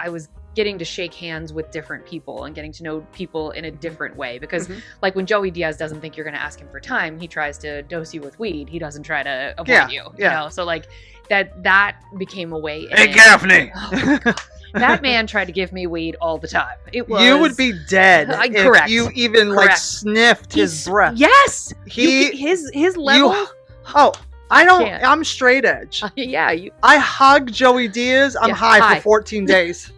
getting to shake hands with different people and getting to know people in a different way, because Mhm. like when Joey Diaz doesn't think you're going to ask him for time, he tries to dose you with weed. He doesn't try to avoid you. You know, so like that became a way. Hey, in. Gaffney. Oh my God. That man tried to give me weed all the time. It was You would be dead if Correct. you even like Correct. sniffed his breath. Yes, He- his level. Oh, I don't. Can't. I'm straight edge. Yeah, you. I hug Joey Diaz. I'm Yeah, high high. for 14 days.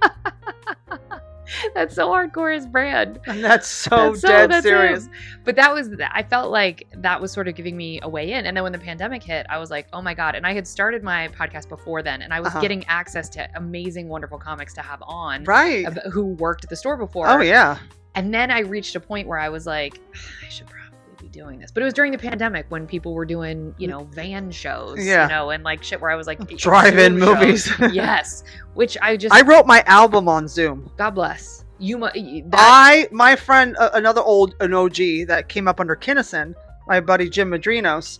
That's so hardcore his brand. And that's dead serious. Him. But that was, I felt like that was sort of giving me a way in. And then when the pandemic hit, I was like, oh my God. And I had started my podcast before then, and I was getting access to amazing, wonderful comics to have on. Right. Who worked at the store before. Oh, yeah. And then I reached a point where I was like, I should probably be doing this. But it was during the pandemic when people were doing, van shows, and like shit where I was like, drive-in movies. Yes. Which I wrote my album on Zoom. God bless. My friend, an OG that came up under Kinnison, my buddy Jim Madrinos,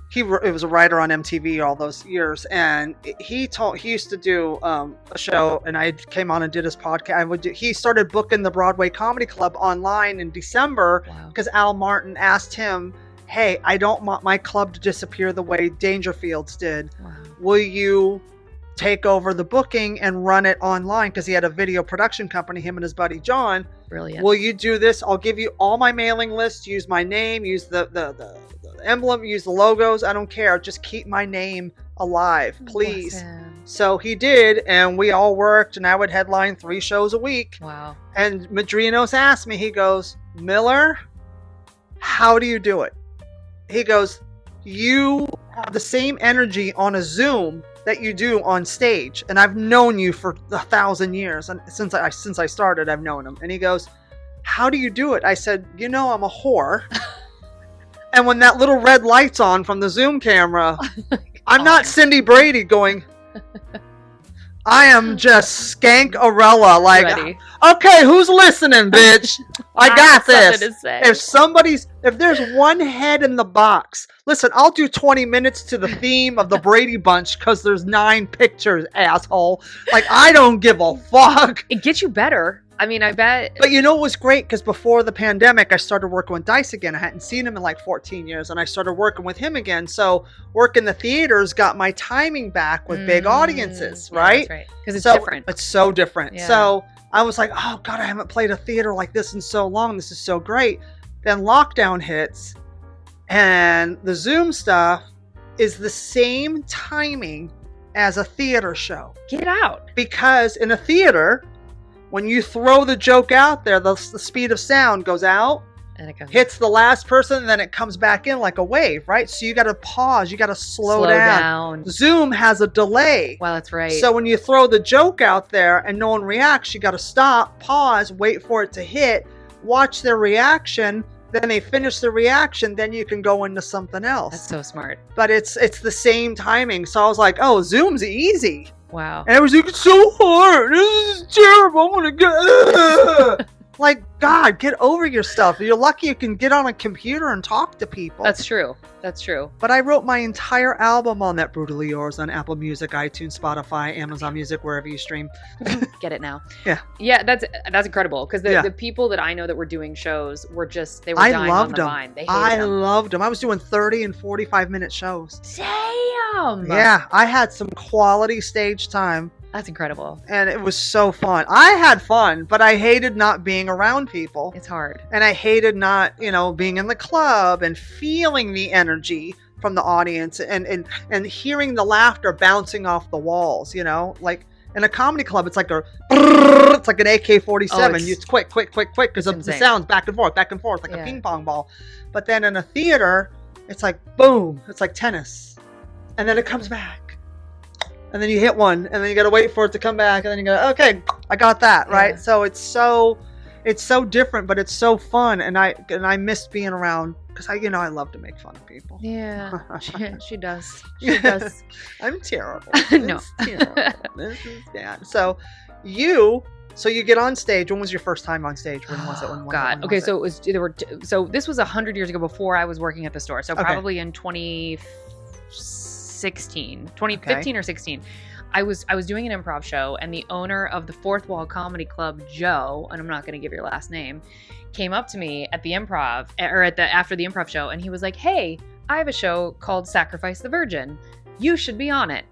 he was a writer on MTV all those years, and he used to do a show, and I came on and did his podcast. He started booking the Broadway Comedy Club online in December because Al Martin asked him, hey, I don't want my club to disappear the way Dangerfields did. Wow. Will you take over the booking and run it online? Because he had a video production company, him and his buddy John. Brilliant. Will you do this? I'll give you all my mailing lists, use my name, use the emblem, use the logos, I don't care, just keep my name alive, please. So he did, and we all worked, and I would headline 3 shows a week. Wow. And Madrinos asked me, he goes, Miller, how do you do it? He goes, you have the same energy on a Zoom that you do on stage, and I've known you for 1,000 years, and since I started, I've known him. And he goes, how do you do it? I said, I'm a whore. And when that little red light's on from the Zoom camera, I'm not Cindy Brady going, I am just Skank-arella, like, ready. Okay, who's listening, bitch? I got this. If there's one head in the box, listen, I'll do 20 minutes to the theme of the Brady Bunch because there's 9 pictures, asshole. Like, I don't give a fuck. It gets you better. I mean, I bet. But it was great because before the pandemic, I started working with Dice again. I hadn't seen him in like 14 years, and I started working with him again. So working the theaters got my timing back with big audiences, right? That's right. Because it's different. It's so different. Yeah. So I was like, oh God, I haven't played a theater like this in so long. This is so great. Then lockdown hits, and the Zoom stuff is the same timing as a theater show. Get out. Because in a theater, when you throw the joke out there, the speed of sound goes out, and it hits the last person, and then it comes back in like a wave, right? So you got to pause. You got to slow down. Zoom has a delay. Well, that's right. So when you throw the joke out there and no one reacts, you got to stop, pause, wait for it to hit, watch their reaction. Then they finish the reaction. Then you can go into something else. That's so smart. But it's the same timing. So I was like, oh, Zoom's easy. Wow. And I was like, it's so hard. This is terrible. I want to get... Like, God, get over your stuff. You're lucky you can get on a computer and talk to people. That's true. That's true. But I wrote my entire album on that Brutally Yours on Apple Music, iTunes, Spotify, Amazon Music, wherever you stream. Get it now. Yeah. Yeah, that's incredible. Because the people that I know that were doing shows were they were dying on the vine. They hated them. Loved them. I was doing 30 and 45-minute shows. Damn! Yeah, I had some quality stage time. That's incredible. And it was so fun. I had fun, but I hated not being around people. It's hard. And I hated not, being in the club and feeling the energy from the audience and hearing the laughter bouncing off the walls, Like in a comedy club, it's like an AK-47. It's quick, because the sound's back and forth, like a ping pong ball. But then in a theater, it's like boom, it's like tennis. And then it comes back. And then you hit one, and then you got to wait for it to come back, and then you go, okay, I got that, right? So it's so different, but it's so fun, and I miss being around because I love to make fun of people. Yeah, she does. She does. I'm terrible. No, terrible. This is bad. So you get on stage. When was your first time on stage? When was it? God. Okay, so this was 100 years ago before I was working at the store. So probably in 2015 or 16, I was doing an improv show, and the owner of the Fourth Wall Comedy Club, Joe, and I'm not going to give your last name, came up to me at the improv after the improv show, and he was like, hey, I have a show called Sacrifice the Virgin. You should be on it.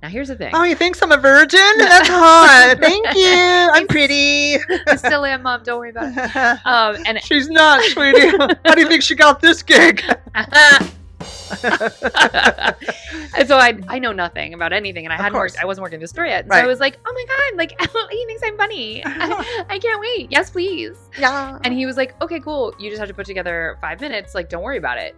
Now here's the thing. Oh, he thinks I'm a virgin? That's hot. Thank you. I'm pretty. I still am, Mom. Don't worry about it. And she's not, sweetie. How do you think she got this gig? And so I know nothing about anything, and I wasn't working the store yet. And so I was like, oh my God, like, he thinks I'm funny. I can't wait. Yes, please. Yeah. And he was like, okay, cool. You just have to put together 5 minutes. Like, don't worry about it.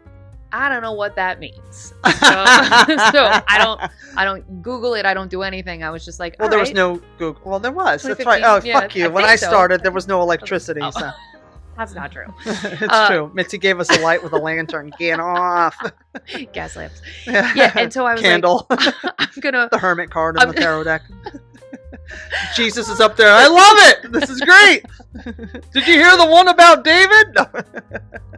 I don't know what that means. So, I don't Google it. I don't do anything. I was just like, well, there was no Google. Well, there was. That's right. 2015, Oh, yeah, fuck you. I When think I so. started, there was no electricity. Oh. So. That's not true. It's true. Mitzi gave us a light with a lantern. Get off. Gas lamps. Yeah, and so I was Candle. like, I'm gonna. The hermit card on the tarot deck. Jesus is up there. I love it. This is great. Did you hear the one about David? No.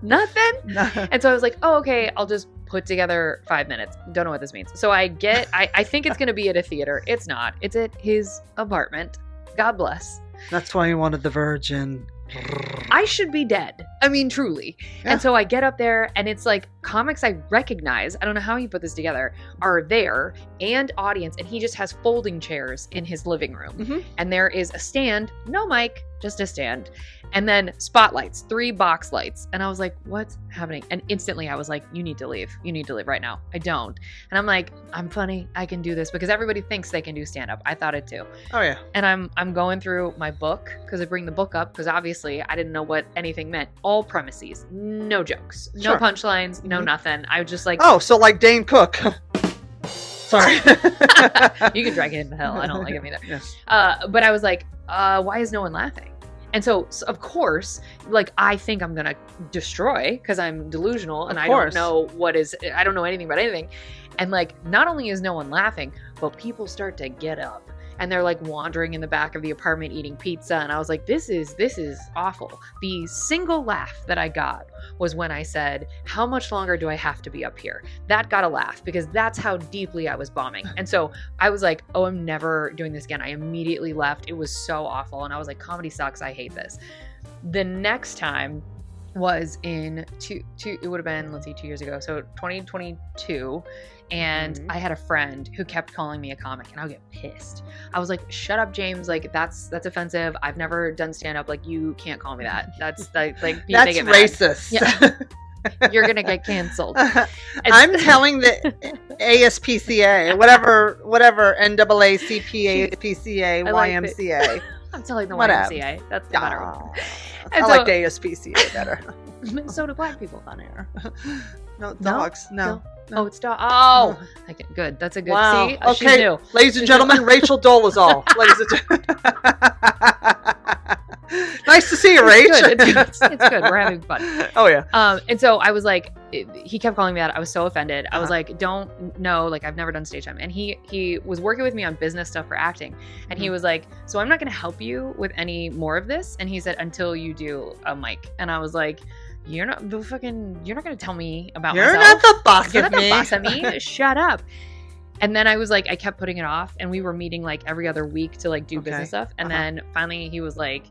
Nothing. No. And so I was like, oh, okay, I'll just put together 5 minutes. Don't know what this means. So I think it's going to be at a theater. It's not. It's at his apartment. God bless. That's why he wanted the virgin. I should be dead. I mean, truly. Yeah. And so I get up there, and it's like comics I recognize, I don't know how he put this together, are there, and audience, and he just has folding chairs in his living room. Mm-hmm. And there is a stand, no mic, just a stand, and then spotlights, 3 box lights. And I was like, what's happening? And instantly I was like, you need to leave. You need to leave right now. I don't. And I'm like, I'm funny. I can do this, because everybody thinks they can do stand-up. I thought it too. Oh, yeah. And I'm going through my book, because I bring the book up, because obviously I didn't know what anything meant. All premises, no jokes, no Sure. punchlines, no nothing. I was just like, Oh, so like Dane Cook. Sorry. you can drag it into hell. I don't like him either. Yeah. But I was like, why is no one laughing? And so of course, like, I think I'm going to destroy, because I'm delusional and I don't know I don't know anything about anything. And like, not only is no one laughing, but people start to get up. And they're like wandering in the back of the apartment eating pizza. And I was like, this is awful. The single laugh that I got was when I said, how much longer do I have to be up here? That got a laugh, because that's how deeply I was bombing. And so I was like, oh, I'm never doing this again. I immediately left. It was so awful. And I was like, comedy sucks. I hate this. The next time was in it would have been, 2 years ago. So 2022. And I had a friend who kept calling me a comic, and I would get pissed. I was like, shut up, James. Like, that's offensive. I've never done stand up. Like, you can't call me that. That's like That's they get mad. racist. Yeah. You're going to get canceled. I'm telling the ASPCA, whatever NAACP, ASPCA, I like it. YMCA. I'm telling the Whatever. YMCA. That's the better one. I like the ASPCA better. So do black people. On air. No, dogs. No. Oh, it's dog. Oh, okay, good. That's a good. Wow. See, Okay, she knew. ladies and gentlemen, Rachel Dolezal. Ladies and gentlemen. Nice to see you, Rach. It's good. We're having fun. Oh yeah. And so I was like, he kept calling me that. I was so offended. I was like, don't know. Like, I've never done stage time. And he was working with me on business stuff for acting. And he was like, so I'm not going to help you with any more of this. And he said, until you do a mic. And I was like, you're not going to tell me about myself. You're not the boss You're of not me. the boss of me. Shut up. And then I was like, I kept putting it off, and we were meeting like every other week to like do business stuff. And then finally he was like,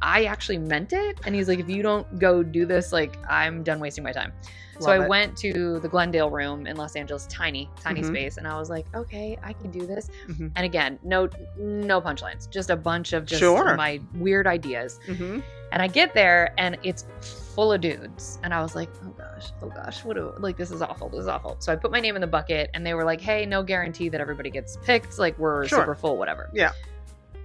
I actually meant it. And he's like, if you don't go do this, like, I'm done wasting my time. So I went to the Glendale room in Los Angeles, tiny space. And I was like, okay, I can do this. And again, no punchlines, just a bunch of just my weird ideas. And I get there, and it's full of dudes. And I was like, oh gosh, this is awful. So I put my name in the bucket, and they were like, hey, no guarantee that everybody gets picked. Like, we're super full, whatever. Yeah.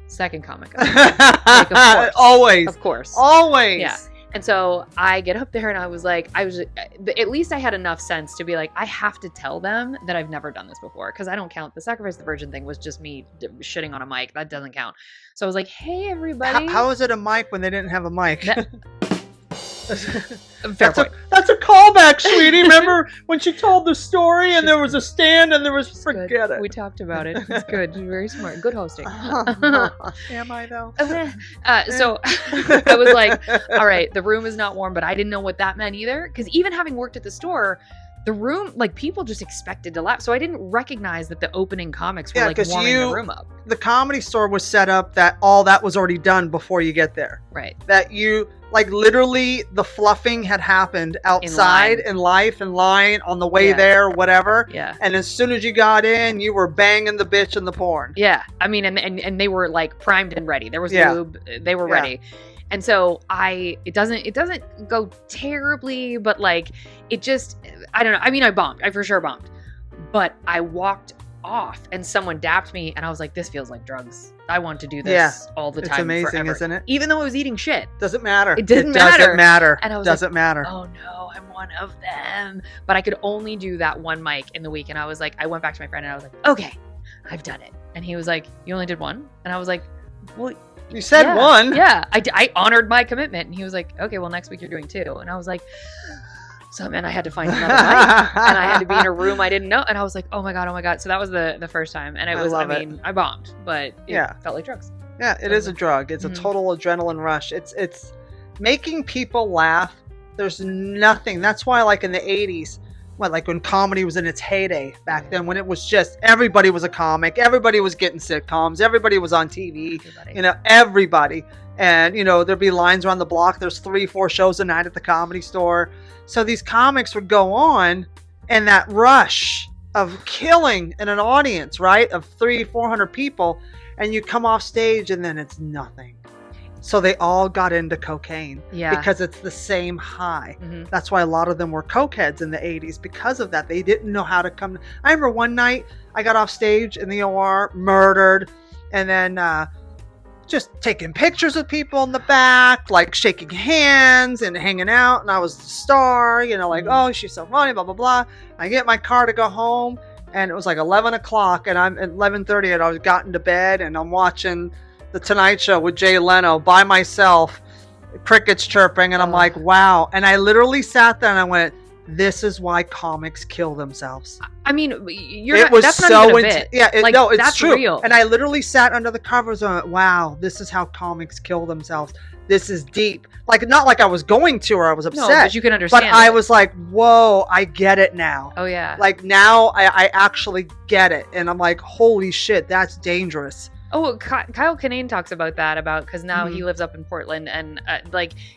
Second comic. Like, of course. Always. Of course. Always. Yeah. And so I get up there, and I was at least I had enough sense to be like, I have to tell them that I've never done this before, because I don't count. The Sacrifice of the Virgin thing was just me shitting on a mic. That doesn't count. So I was like, hey, everybody. How is it a mic when they didn't have a mic? Fair point. That's a callback, sweetie. Remember when she told the story and there was a stand and there was forget it. We talked about it. It's good. Very smart. Good hosting. Am I though? So I was like, all right, the room is not warm, but I didn't know what that meant either. Because even having worked at the store, the room, like, people just expected to laugh. So I didn't recognize that the opening comics were like warming the room up. The Comedy Store was set up that all that was already done before you get there. Right. That you Like literally the fluffing had happened outside in life, in line, on the way there, whatever. Yeah. And as soon as you got in, you were banging the bitch in the porn. Yeah. I mean, and they were like primed and ready. There was lube. They were ready. And so it doesn't go terribly, but like it just, I don't know. I mean, I bombed. I for sure bombed. But I walked off and someone dapped me and I was like, this feels like drugs. I want to do this all the time. It's amazing, forever. Isn't it? Even though I was eating shit. Doesn't matter. It doesn't matter. And I was doesn't like, matter. Oh no, I'm one of them. But I could only do that one mic in the week. And I was like, I went back to my friend and I was like, okay, I've done it. And he was like, you only did one? And I was like, well, you said one. Yeah, I honored my commitment. And he was like, okay, well, next week you're doing 2. And I was like, so man, I had to find another mic and I had to be in a room I didn't know. And I was like, oh my God. So that was the first time. And I bombed, but it felt like drugs. Yeah, it is a drug. It's a total adrenaline rush. It's making people laugh. There's nothing. That's why like in the 80s, like when comedy was in its heyday back then, when it was just everybody was a comic, everybody was getting sitcoms, everybody was on TV, everybody. And, there'd be lines around the block. There's 3-4 shows a night at the Comedy Store. So these comics would go on and that rush of killing in an audience, right? Of 300-400 people. And you come off stage and then it's nothing. So they all got into cocaine because it's the same high. Mm-hmm. That's why a lot of them were cokeheads in the 80s because of that. They didn't know how to come. I remember one night I got off stage in the OR, murdered, and then just taking pictures of people in the back, like shaking hands and hanging out. And I was the star, oh, she's so funny, blah, blah, blah. I get my car to go home and it was like 11 o'clock and I'm at 11:30 and I was gotten to bed and I'm watching The Tonight Show with Jay Leno by myself, crickets chirping. And I'm like, wow. And I literally sat there and I went, this is why comics kill themselves. I mean, that's not even a bit. Yeah, it's that's true. Real. And I literally sat under the covers and went, wow, this is how comics kill themselves. This is deep. Like, not like I was going to or I was upset. No, but you can understand. But I was like, whoa, I get it now. Oh, yeah. Like, now I actually get it. And I'm like, holy shit, that's dangerous. Oh, Kyle Kinane talks about that, because now he lives up in Portland, and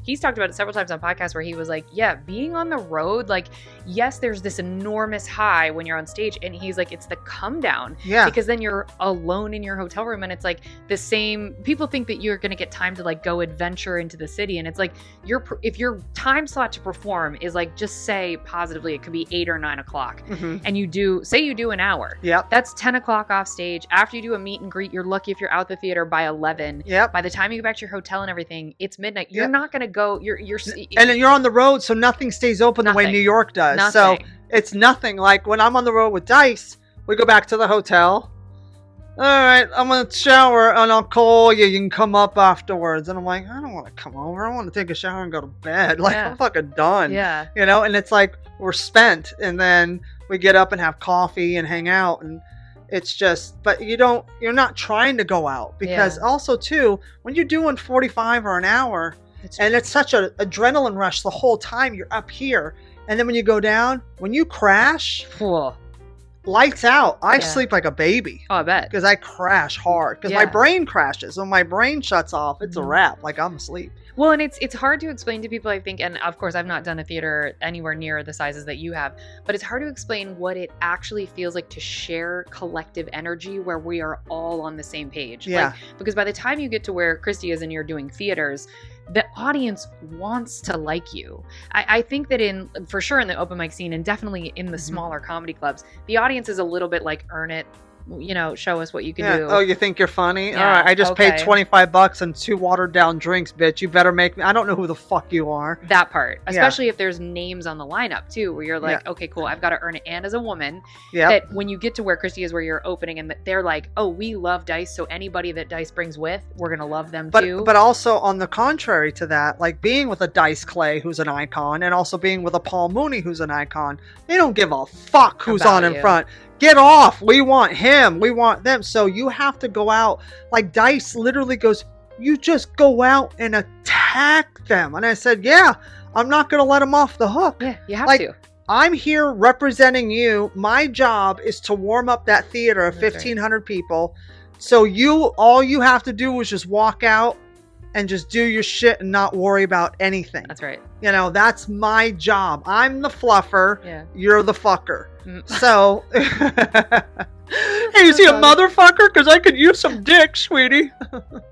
he's talked about it several times on podcasts where he was like, yeah, being on the road, like, yes, there's this enormous high when you're on stage, and he's like, it's the come down, because then you're alone in your hotel room, and it's like the same. People think that you're gonna get time to like go adventure into the city, and it's like if your time slot to perform is like, just say positively, it could be 8 or 9 o'clock, and you do an hour. Yep, that's 10 o'clock off stage. After you do a meet and greet, you're lucky if you're out the theater by 11. Yep. By the time you get back to your hotel and everything, it's midnight. You're not going to go. And then you're on the road, so nothing stays open the way New York does. Nothing. So it's nothing. Like when I'm on the road with Dice, we go back to the hotel. All right, I'm going to shower and I'll call you. You can come up afterwards. And I'm like, I don't want to come over. I want to take a shower and go to bed. Like, I'm fucking done. Yeah. And it's like we're spent. And then we get up and have coffee and hang out. And it's just, but you're not trying to go out because also too, when you're doing 45 or an hour and it's such an adrenaline rush the whole time you're up here. And then when you go down, when you crash, lights out. I sleep like a baby. Oh, I bet. Because I crash hard. Because my brain crashes. When my brain shuts off, it's a wrap. Like I'm asleep. Well, and it's hard to explain to people, I think, and of course I've not done a theater anywhere near the sizes that you have, but it's hard to explain what it actually feels like to share collective energy where we are all on the same page. Yeah. Because by the time you get to where Christy is and you're doing theaters, the audience wants to like you. I think that for sure in the open mic scene and definitely in the smaller comedy clubs, the audience is a little bit like, earn it. Show us what you can do. Oh, you think you're funny? Yeah. All right, I just paid $25 and 2 watered down drinks, bitch. You better make me. I don't know who the fuck you are. That part, especially if there's names on the lineup too, where you're like, okay, cool, I've got to earn it. And as a woman, that when you get to where Christy is, where you're opening, and they're like, oh, we love Dice, so anybody that Dice brings with, we're gonna love them too. But also on the contrary to that, like being with a Dice Clay, who's an icon, and also being with a Paul Mooney, who's an icon, they don't give a fuck who's on in front. Get off. We want him. We want them. So you have to go out. Like Dice literally goes, you just go out and attack them. And I said, yeah, I'm not going to let them off the hook. Yeah, you have to. I'm here representing you. My job is to warm up that theater of 1,500 people. So all you have to do is just walk out and just do your shit and not worry about anything. That's right. You know, that's my job. I'm the fluffer. Yeah. You're the fucker. Mm. So, hey, you see a motherfucker? Because I could use some dick, sweetie.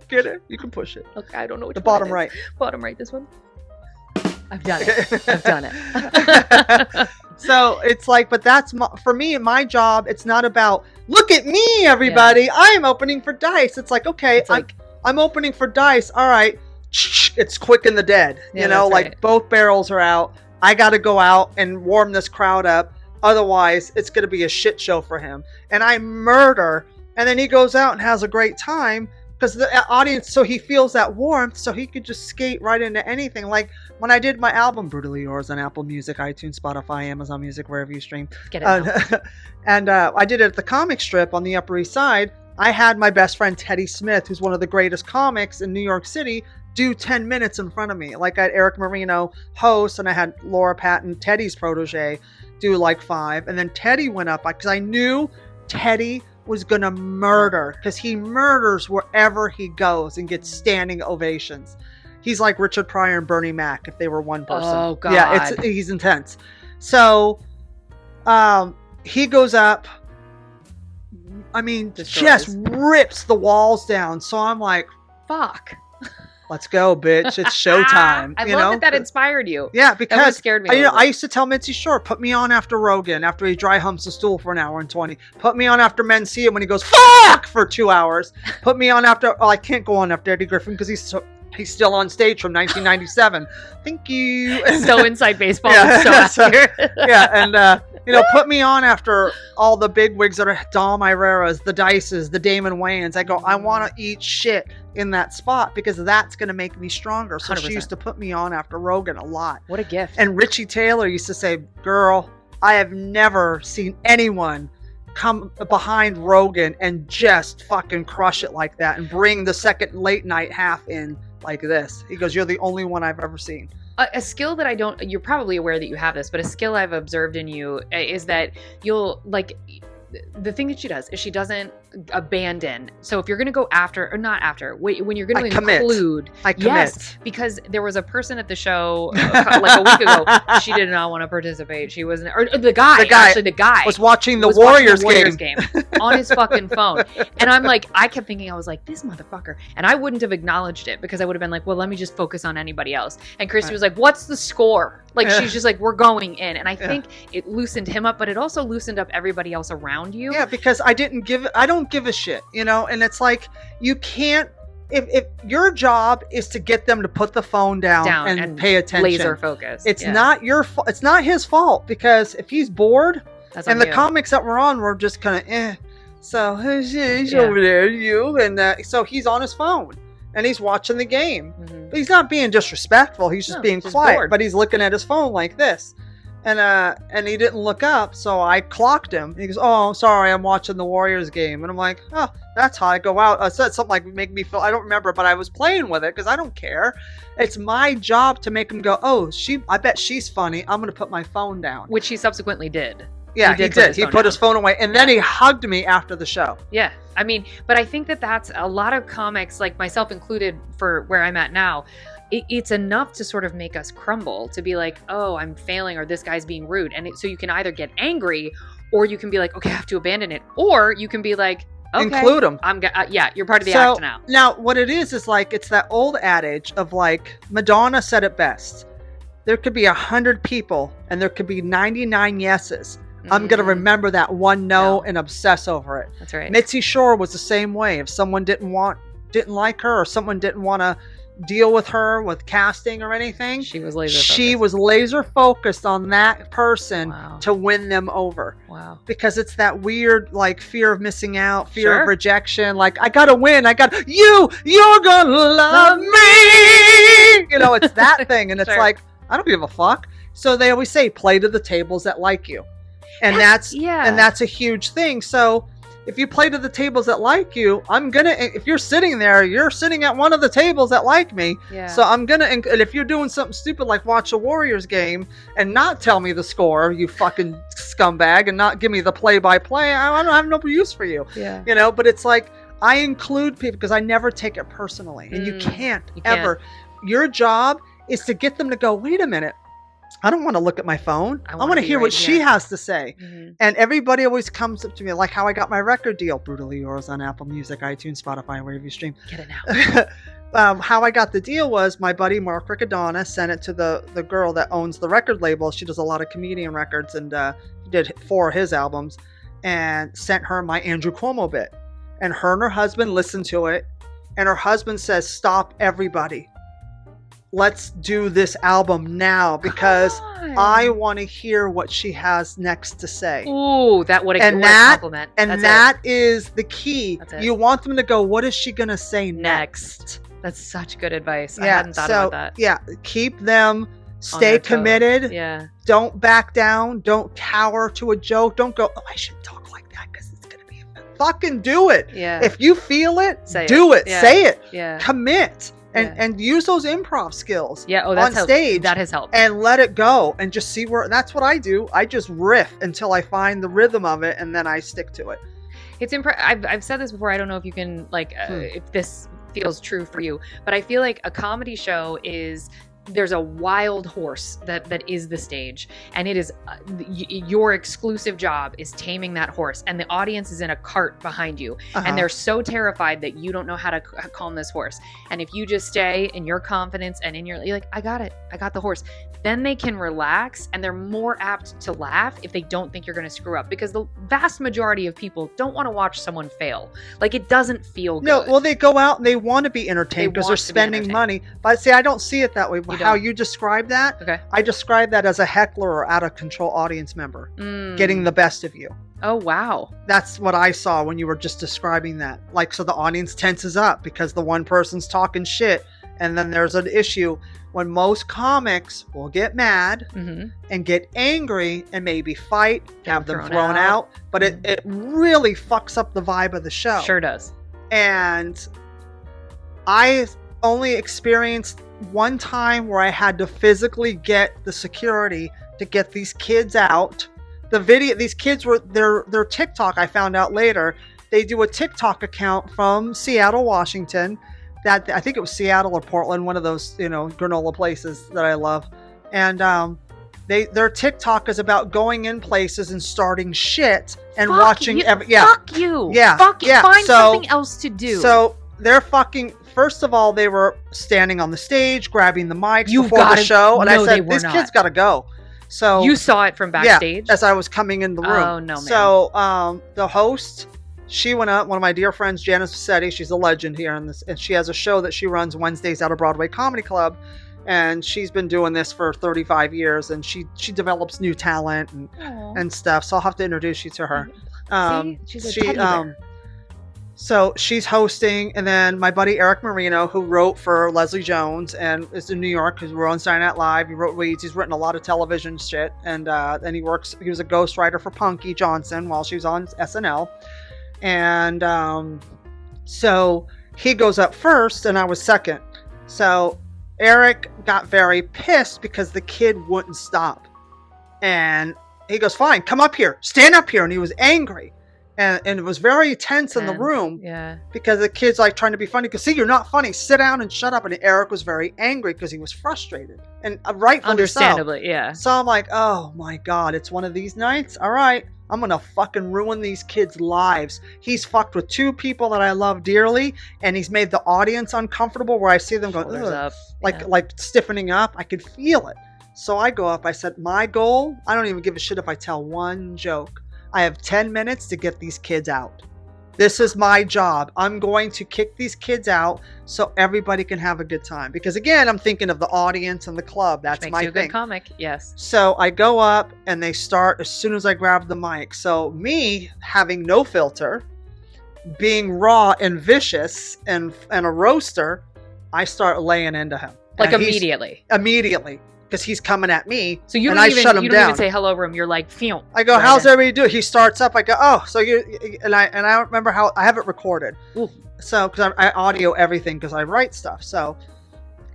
Get it? You can push it. Okay, I don't know which the one bottom it is. right. Bottom right, this one. I've done it. I've done it. So it's like, but that's for me, my job. It's not about, look at me, everybody. Yeah. I'm opening for dice. It's like, okay, it's like, I'm opening for dice. All right. It's quick in the dead. Yeah, you know, like right. Both barrels are out. I got to go out and warm this crowd up. Otherwise, it's going to be a shit show for him. And I murder. And then he goes out and has a great time because the audience, so he feels that warmth, so he could just skate right into anything. Like when I did my album, Brutally Yours, on Apple Music, iTunes, Spotify, Amazon Music, wherever you stream. Get it and I did it at the comic strip on the Upper East Side. I had my best friend, Teddy Smith, who's one of the greatest comics in New York City, do 10 minutes in front of me. Like I had Eric Marino host, and I had Laura Patton, Teddy's protege, do like 5. And then Teddy went up because I knew Teddy was going to murder, because he murders wherever he goes and gets standing ovations. He's like Richard Pryor and Bernie Mac if they were one person. Oh, God. Yeah, he's intense. So he goes up. I mean, just rips the walls down. So I'm like, fuck. Let's go, bitch. It's showtime. I love that inspired you. Yeah, because that scared me. I used to tell Mitzi Shore, put me on after Rogan, after he dry humps the stool for 1 hour and 20. Put me on after Mencia when he goes, fuck, for 2 hours. Put me on after, I can't go on after Eddie Griffin because he's still on stage from 1997. Thank you. So inside baseball. Yeah, so yeah, and put me on after all the big wigs that are Dom Ireras, the Dices, the Damon Wayans. I go, I want to eat shit in that spot because that's going to make me stronger. So 100%. She used to put me on after Rogan a lot. What a gift. And Richie Taylor used to say, girl, I have never seen anyone come behind Rogan and just fucking crush it like that and bring the second late night half in like this. He goes, you're the only one I've ever seen. A skill that you're probably aware that you have this, but a skill I've observed in you is that you'll, like, the thing that she does is she doesn't abandon. So if you're going to go after, or not after, when you're going to include. I commit. Yes, because there was a person at the show like a week ago, she did not want to participate. She wasn't, or the guy was watching the Warriors game on his fucking phone. And I'm like, I kept thinking, I was like, this motherfucker. And I wouldn't have acknowledged it because I would have been like, well, let me just focus on anybody else. And Christy was like, what's the score? Like, she's just like, we're going in. And I think it loosened him up, but it also loosened up everybody else around you. Yeah, because I don't give a shit, and it's like, you can't, if your job is to get them to put the phone down and pay attention, laser focus. It's not your fault. It's not his fault, because if he's bored, and the comics that we're on were just kind of so he's over there, and so he's on his phone and he's watching the game, but he's not being disrespectful. He's just being quiet, bored. But he's looking at his phone like this. And he didn't look up, so I clocked him. He goes, oh, I'm sorry, I'm watching the Warriors game. And I'm like, oh, that's how I go out. I said something like, make me feel, I don't remember, but I was playing with it because I don't care. It's my job to make him go, oh, I bet she's funny. I'm going to put my phone down. Which he subsequently did. Yeah, he did. He put his phone away, and then he hugged me after the show. Yeah, I mean, but I think that's a lot of comics, like myself included, for where I'm at now. It's enough to sort of make us crumble, to be like, oh, I'm failing, or this guy's being rude. And so you can either get angry, or you can be like, okay, I have to abandon it. Or you can be like, okay, include them. You're part of the act now. Now, what it is like, it's that old adage of, like, Madonna said it best. There could be 100 people, and there could be 99 yeses. I'm going to remember that one no and obsess over it. That's right. Mitzi Shore was the same way. If someone didn't like her, or someone didn't want to deal with her with casting or anything, she was laser focused on that person to win them over. Wow. Because it's that weird, like, fear of missing out, fear of rejection, like, I gotta win, you're gonna love me, it's that thing. And it's like, I don't give a fuck. So they always say, play to the tables that like you, and that's a huge thing. So if you play to the tables that like you, if you're sitting there, you're sitting at one of the tables that like me. Yeah. So and if you're doing something stupid like watch a Warriors game and not tell me the score, you fucking scumbag, and not give me the play-by-play, I don't have no use for you. Yeah. But it's like, I include people because I never take it personally, and you can't ever. Can't. Your job is to get them to go, wait a minute. I don't want to look at my phone. I want to hear what she has to say. And everybody always comes up to me, like how I got my record deal, Brutally Yours, on Apple Music, iTunes, Spotify, wherever you stream. Get it now. How I got the deal was my buddy Mark Riccadonna sent it to the girl that owns the record label. She does a lot of comedian records, and he did 4 of his albums, and sent her my Andrew Cuomo bit. And her husband listened to it, and her husband says, stop everybody. Let's do this album now because I want to hear what she has next to say. Ooh, what a compliment. And that is the key. You want them to go, what is she going to say next? That's such good advice. I hadn't thought about that. Yeah, keep them, stay committed. Yeah. Don't back down. Don't cower to a joke. Don't go, oh, I shouldn't talk like that because it's going to be fucking do it. Yeah. If you feel it, do it. Yeah. Say it. Yeah. Commit. And use those improv skills on stage. That has helped. And let it go and just see where. That's what I do. I just riff until I find the rhythm of it, and then I stick to it. It's I've said this before. I don't know if you can if this feels true for you, but I feel like a comedy show is. There's a wild horse that is the stage, and it is your exclusive job is taming that horse, and the audience is in a cart behind you, and they're so terrified that you don't know how to calm this horse. And if you just stay in your confidence and you're like, I got it, I got the horse, then they can relax, and they're more apt to laugh if they don't think you're going to screw up, because the vast majority of people don't want to watch someone fail. Like, it doesn't feel good. No, well, they go out and they want to be entertained because they're spending money. But see, I don't see it that way. How you describe that, I describe that as a heckler or out of control audience member getting the best of you. Oh, wow. That's what I saw when you were just describing that. Like, so the audience tenses up because the one person's talking shit, and then there's an issue when most comics will get mad and get angry and maybe fight, have them thrown out. But it really fucks up the vibe of the show. Sure does. And I only experienced one time where I had to physically get the security to get these kids out. These kids were their TikTok, I found out later. They do a TikTok account from Seattle, Washington. That I think it was Seattle or Portland, one of those, granola places that I love. And their TikTok is about going in places and starting shit and watching Fuck you. Yeah. Fuck you. Find something else to do. So they're fucking. First of all, they were standing on the stage, grabbing the mics before the show, and I said, "These kids got to go." So you saw it from backstage, as I was coming in the room. Oh no, man. So the host, she went up. One of my dear friends, Janice Vassetti, she's a legend here, and she has a show that she runs Wednesdays at a Broadway Comedy Club, and she's been doing this for 35 years, and she develops new talent and stuff. So I'll have to introduce you to her. She's a teddy bear. So she's hosting, and then my buddy Eric Marino, who wrote for Leslie Jones and is in New York, because we're on Saturday Night Live. He wrote Weeds. He's written a lot of television shit, and then he was a ghostwriter for Punky Johnson while she was on SNL. And so he goes up first, and I was second. So Eric got very pissed because the kid wouldn't stop, and he goes, "Fine, come up here, stand up here," and he was angry. And it was very tense in the room because the kid's like trying to be funny. Because, see, you're not funny. Sit down and shut up. And Eric was very angry because he was frustrated. And rightfully understandably, so. Yeah. So I'm like, oh, my God, it's one of these nights. All right, I'm going to fucking ruin these kids' lives. He's fucked with 2 people that I love dearly. And he's made the audience uncomfortable where I see them going, like stiffening up. I could feel it. So I go up. I said, my goal, I don't even give a shit if I tell one joke. I have 10 minutes to get these kids out. This is my job. I'm going to kick these kids out so everybody can have a good time. Because again, I'm thinking of the audience and the club. That's my thing. Makes you a good comic, yes. So I go up and they start as soon as I grab the mic. So me having no filter, being raw and vicious and a roaster, I start laying into him. Like immediately. Immediately. Because he's coming at me, so you and don't I even, shut him you down. don't even say hello room. You're like, phew. I go, how's everybody doing? He starts up. I go, oh, so you, and I don't remember how, I have it recorded. Ooh. So, because I audio everything because I write stuff. So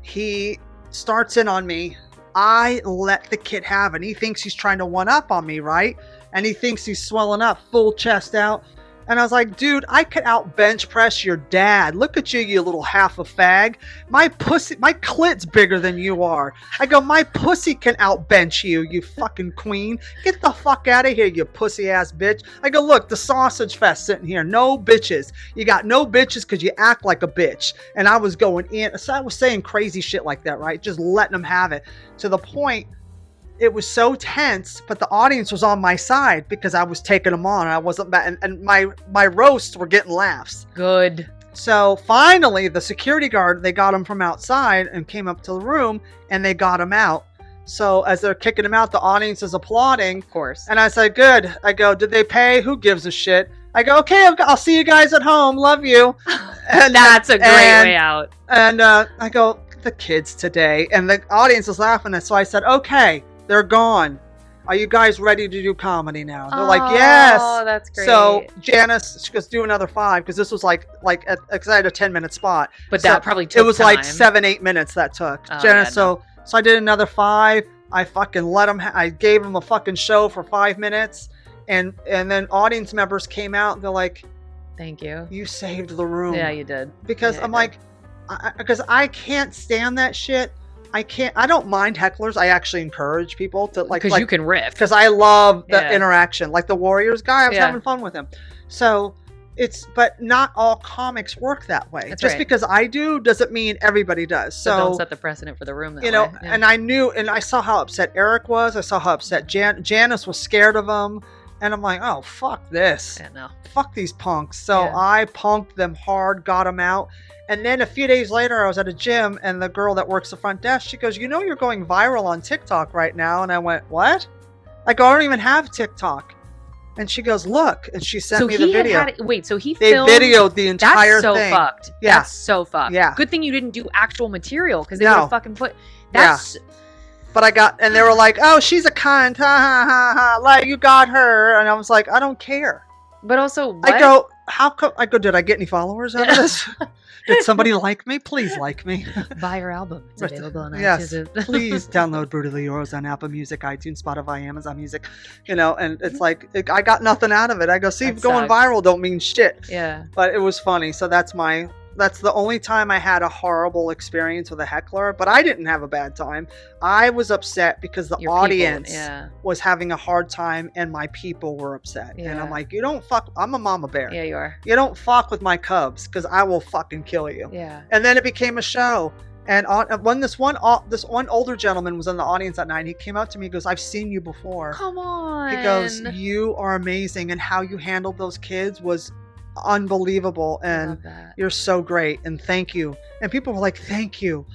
he starts in on me. I let the kid have it. He thinks he's trying to one up on me, right? And he thinks he's swelling up, full chest out. And I was like, dude, I could out bench press your dad. Look at you, you little half a fag. My clit's bigger than you are. I go, my pussy can out bench you, you fucking queen. Get the fuck out of here, you pussy ass bitch. I go, look, the sausage fest sitting here. No bitches. You got no bitches because you act like a bitch. And I was going in. So I was saying crazy shit like that, right? Just letting them have it. To the point, it was so tense, but the audience was on my side because I was taking them on. I wasn't bad, and my roasts were getting laughs. Good. So finally, the security guard, they got him from outside and came up to the room, and they got him out. So as they're kicking him out, the audience is applauding. Of course. And I said, good. I go, did they pay? Who gives a shit? I go, okay, I'll see you guys at home. Love you. And that's a great way out. And I go, the kids today. And the audience was laughing. And so I said, okay. They're gone. Are you guys ready to do comedy now? They're like, yes. Oh, that's great. So Janice, she goes, do another 5, because this was because I had a 10-minute spot. But so that probably took it was time. like 7-8 minutes that took. Oh, Janice, yeah, no. so I did another 5. I fucking let them. I gave them a fucking show for 5 minutes, and then audience members came out. And they're like, thank you. You saved the room. Yeah, you did. Because yeah, I'm like, because I can't stand that shit. I don't mind hecklers. I actually encourage people to because you can riff. Because I love the interaction. Like the Warriors guy, I was having fun with him. So but not all comics work that way. That's Just right. because I do doesn't mean everybody does. So don't set the precedent for the room that way. Yeah. And I knew, and I saw how upset Eric was. I saw how upset Janice was scared of him. And I'm like, oh, fuck this. Yeah, no. Fuck these punks. So I punked them hard, got them out. And then a few days later, I was at a gym, and the girl that works the front desk, she goes, you're going viral on TikTok right now. And I went, what? I go, I don't even have TikTok. And she goes, look. And she sent me the video. So he They filmed. videoed the entire thing. That's so fucked. Yeah. That's so fucked. Yeah. Good thing you didn't do actual material, because they would have fucking put. That's. Yeah. But and they were like, oh, she's a cunt. Ha ha ha ha. Like, you got her. And I was like, I don't care. But also, what? I go, how come? I go, did I get any followers out of this? Did somebody like me? Please like me. Buy your album. It's available on yes. iTunes. Please download Brutally Yours on Apple Music, iTunes, Spotify, Amazon Music. And it's like, I got nothing out of it. I go, see, going viral don't mean shit. Yeah. But it was funny. So that's the only time I had a horrible experience with a heckler, but I didn't have a bad time. I was upset because the audience was having a hard time and my people were upset. Yeah. And I'm like, you don't fuck, I'm a mama bear. Yeah, you are. You don't fuck with my cubs because I will fucking kill you. Yeah. And then it became a show. And when this one older gentleman was in the audience that night, he came up to me, he goes, I've seen you before. Come on. He goes, you are amazing. And how you handled those kids was unbelievable, and you're so great, and thank you. And people were like, thank you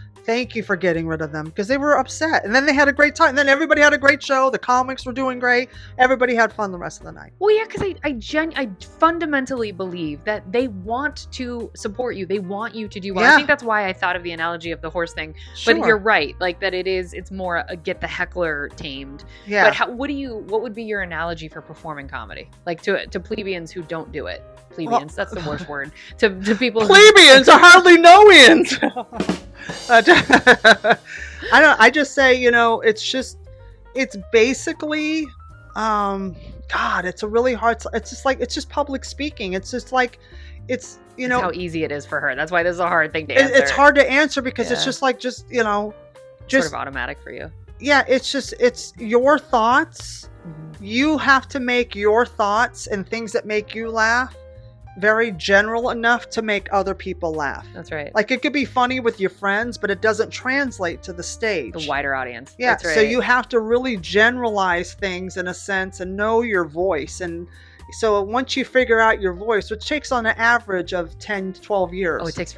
for getting rid of them, because they were upset. And then they had a great time, and then everybody had a great show. The comics were doing great. Everybody had fun the rest of the night. Well, yeah, because I fundamentally believe that they want to support you. They want you to do well. I think that's why I thought of the analogy of the horse thing. Sure. But you're right, like that it's more a get the heckler tamed. Yeah. But what would be your analogy for performing comedy, like to plebeians who don't do it? Plebeians, that's the worst word. To people plebeians are hardly no-ins. I just say, it's basically, God, it's a really hard, it's just public speaking. It's just like, it's how easy it is for her. That's why this is a hard thing to answer. It's hard to answer because it's just like, just sort of automatic for you. Yeah. It's your thoughts. Mm-hmm. You have to make your thoughts and things that make you laugh very general enough to make other people laugh. That's right. Like, it could be funny with your friends, but it doesn't translate to the stage. The wider audience. Yeah. That's right. So you have to really generalize things in a sense and know your voice. And so once you figure out your voice, which takes on an average of 10 to 12 years. Oh, it takes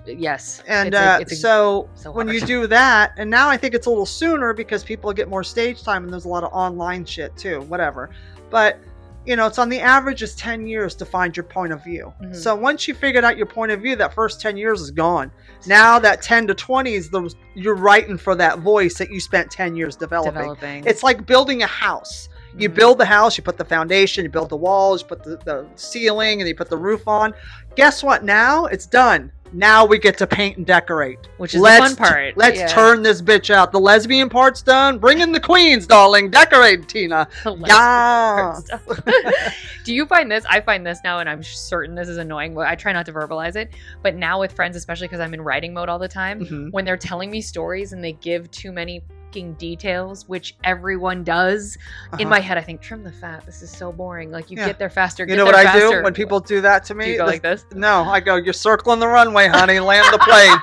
yes. And so when you do that, and now I think it's a little sooner because people get more stage time and there's a lot of online shit too, whatever. But it's on the average is 10 years to find your point of view. Mm-hmm. So once you figured out your point of view, that first 10 years is gone. Now that 10 to 20 is you're writing for that voice that you spent 10 years developing. It's like building a house. You build the house, you put the foundation, you build the walls, you put the ceiling, and you put the roof on. Guess what? Now it's done. Now we get to paint and decorate. Which is the fun part. Let's turn this bitch out. The lesbian part's done. Bring in the queens, darling. Decorate, Tina. Yeah. Do you find this? I find this now, and I'm certain this is annoying, but I try not to verbalize it. But now with friends, especially because I'm in writing mode all the time, when they're telling me stories and they give too many details, which everyone does, in my head I think, trim the fat. This is so boring. Like, you get there faster. You know what I do when people do that to me? Do you go like this? No, I go, you're circling the runway, honey. Land the plane.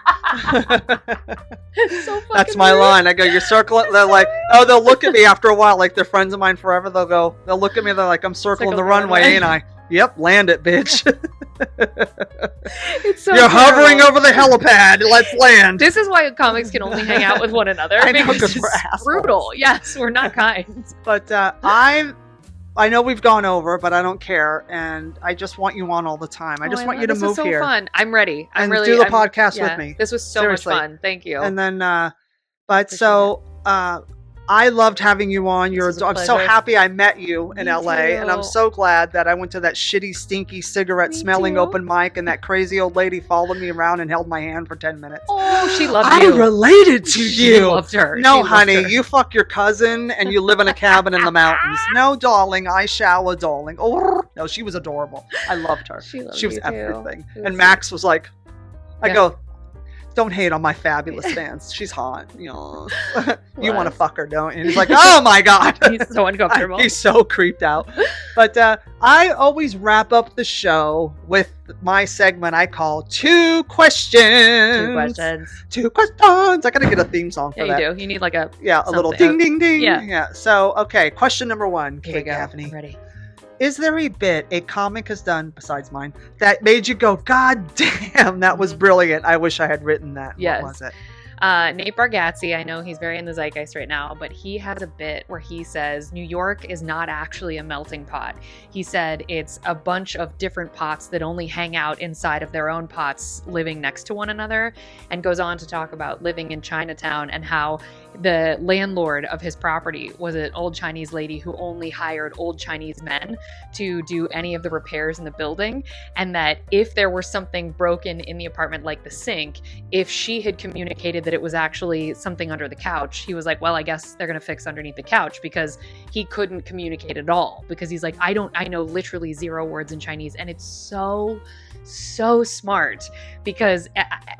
So that's my line. I go, you're circling. They're like, oh, they'll look at me after a while, like they're friends of mine forever. They'll look at me. They're like, I'm circling the runway, ain't I? Yep, land it, bitch. It's so You're hovering over the helipad. Let's land. This is why comics can only hang out with one another. I know, because we're assholes. Brutal. Yes, we're not kind. But I know we've gone over, but I don't care, and I just want you on all the time. I just want you to move here. This was so fun. I'm ready. I'm really do the podcast with me. This was so much fun. Thank you. And then, I loved having you on. I'm so happy I met you in LA, and I'm so glad that I went to that shitty, stinky, cigarette-smelling open mic, and that crazy old lady followed me around and held my hand for 10 minutes. Oh, she loved you. I related to you. She loved her. No, honey, you fuck your cousin, and you live in a cabin in the mountains. No, darling, I shower, darling. Oh, no, she was adorable. I loved her. She was everything. And Max was like, I go, don't hate on my fabulous fans. She's hot. You want to fuck her, don't you? And he's like, oh my God. He's so uncomfortable. He's so creeped out. But I always wrap up the show with my segment I call Two Questions. Two questions. I got to get a theme song for that. Yeah, you do. You need like a little ding, ding, ding. Yeah. So, okay. Question number one, Kate Gaffney. I'm ready. Is there a bit a comic has done, besides mine, that made you go, God damn, that was brilliant. I wish I had written that. Yes. What was it? Nate Bargatze, I know he's very in the zeitgeist right now, but he has a bit where he says New York is not actually a melting pot. He said it's a bunch of different pots that only hang out inside of their own pots living next to one another, and goes on to talk about living in Chinatown and how the landlord of his property was an old Chinese lady who only hired old Chinese men to do any of the repairs in the building, and that if there were something broken in the apartment, like the sink, if she had communicated that it was actually something under the couch, he was like, well, I guess they're gonna fix underneath the couch, because he couldn't communicate at all, because he's like, I know literally 0 words in Chinese. And it's so smart, because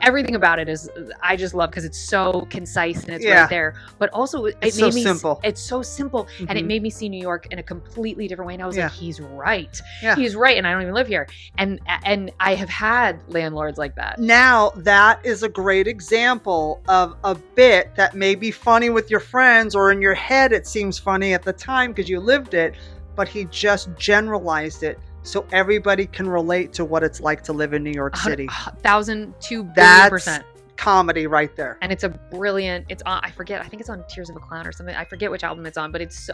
everything about it is, I just love, because it's so concise and it's right there, but also it's so simple. It's so simple. And it made me see New York in a completely different way. And I was like, he's right. He's right. And I don't even live here. And I have had landlords like that. Now that is a great example of a bit that may be funny with your friends, or in your head it seems funny at the time because you lived it, but he just generalized it so everybody can relate to what it's like to live in New York City. 1,002,000,000,000%. Comedy right there. And it's a brilliant, it's on, I forget, I think it's on Tears of a Clown or something. I forget which album it's on, but it's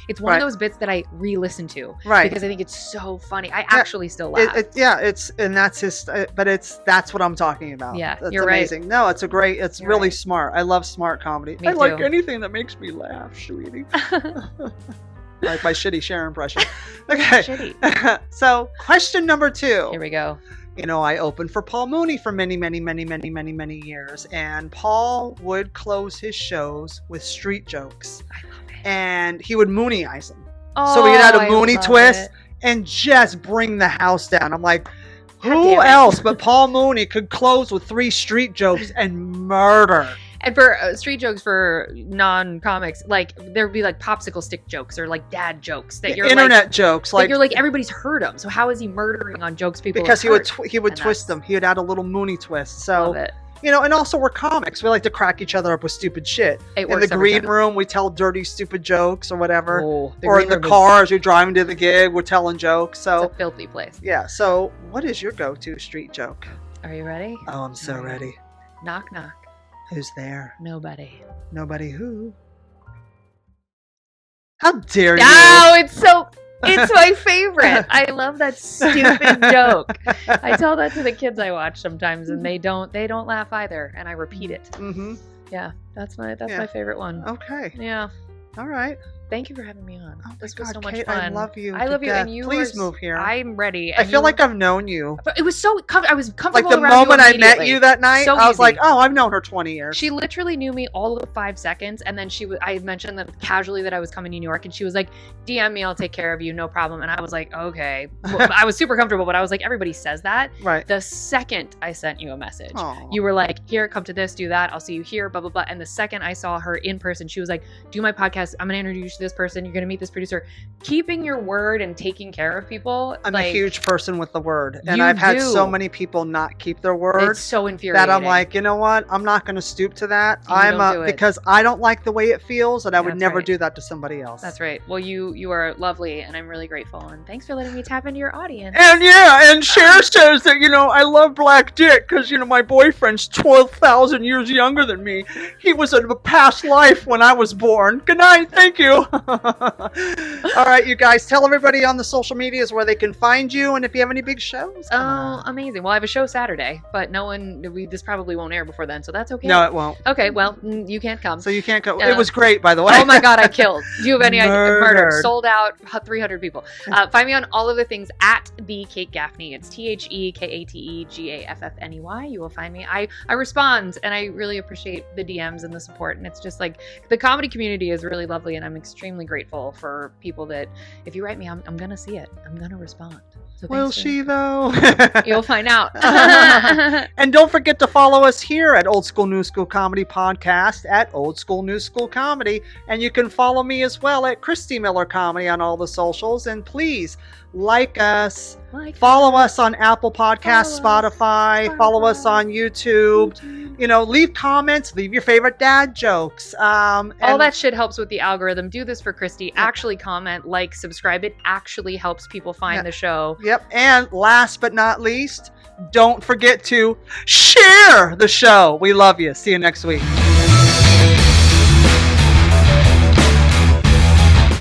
it's one of those bits that I re-listen to, because I think it's so funny. I actually still laugh. That's what I'm talking about. Yeah, that's you're amazing. Right. No, it's really smart. I love smart comedy. Me I too. like anything that makes me laugh, sweetie. Like my shitty Cher impression. Okay. Shitty. So question number 2. Here we go. I opened for Paul Mooney for many, many, many, many, many, many years. And Paul would close his shows with street jokes. I love it. And he would Mooney-ize them. Oh, so he'd add a Mooney twist and just bring the house down. I'm like, who else but Paul Mooney could close with 3 street jokes and murder? And for street jokes for non-comics, like there'd be like popsicle stick jokes or like dad jokes that you're internet jokes, like you're like, everybody's heard them. So how is he murdering on jokes people? Because he would twist them. He would add a little Mooney twist. So love it. And also we're comics. We like to crack each other up with stupid shit. In the green room, we tell dirty, stupid jokes or whatever. Or in the car as you're driving to the gig, we're telling jokes. So it's a filthy place. Yeah. So what is your go-to street joke? Are you ready? Oh, I'm so ready. Knock, knock. Who's there? Nobody. Nobody who? How dare you? Oh, it's my favorite. I love that stupid joke. I tell that to the kids I watch sometimes, and they don't laugh either, and I repeat it. Mm-hmm. Yeah, that's my favorite one. Okay. Yeah. All right. Thank you for having me on. Oh This my was God, so much Kate, fun. I love you. I love you, and you. Please move here. I'm ready. I feel like I've known you. It was so. I was comfortable. Like the around moment you I met you that night, So I was easy. like, oh, I've known her 20 years. She literally knew me all of 5 seconds, and then I mentioned that casually that I was coming to New York, and she was like, DM me, I'll take care of you, no problem. And I was like, okay. Well, I was super comfortable, but I was like, everybody says that. Right. The second I sent you a message, Aw. you were like, here, come to this, do that, I'll see you here, blah, blah, blah. And the second I saw her in person, she was like, do my podcast, I'm going to introduce you to this person, you're going to meet this producer. Keeping your word and taking care of people. I'm a huge person with the word, and You I've had do. so many people not keep their word. It's so infuriating. That I'm like, you know what? I'm not going to stoop to that. Don't do it. Because I don't like the way it feels, and I would That's never right. do that to somebody else. That's right. Well, you are lovely, and I'm really grateful. And thanks for letting me tap into your audience. And yeah, and Cher says that, I love Black Dick because, my boyfriend's 12,000 years younger than me. He was in a past life when I was born. Good night. Thank you. All right, you guys, tell everybody on the social medias where they can find you and if you have any big shows. Oh, amazing. Well, I have a show Saturday, but this probably won't air before then, so that's okay. No, it won't. Okay, well, you can't come. So you can't go. It was great, by the way. Oh my God, I killed. Do you have any idea? Murdered. Murdered. Sold out, 300 people. Find me on all of the things at the Kate Gaffney. It's TheKateGaffney. You will find me. I respond, and I really appreciate the DMs and the support. And it's just like the comedy community is really lovely, and I'm extremely grateful for people that if you write me, I'm gonna see it. I'm gonna respond. So Will thanks, she though? You'll find out. And don't forget to follow us here at Old School New School Comedy Podcast at Old School New School Comedy. And you can follow me as well at Christy Miller Comedy on all the socials. And please like us, follow us on Apple Podcasts, Spotify, follow us on YouTube. Leave comments, leave your favorite dad jokes. All that shit helps with the algorithm. Do this for Christy. Actually comment, like, subscribe. It actually helps people find the show. Yep. And last but not least, don't forget to share the show. We love you. See you next week.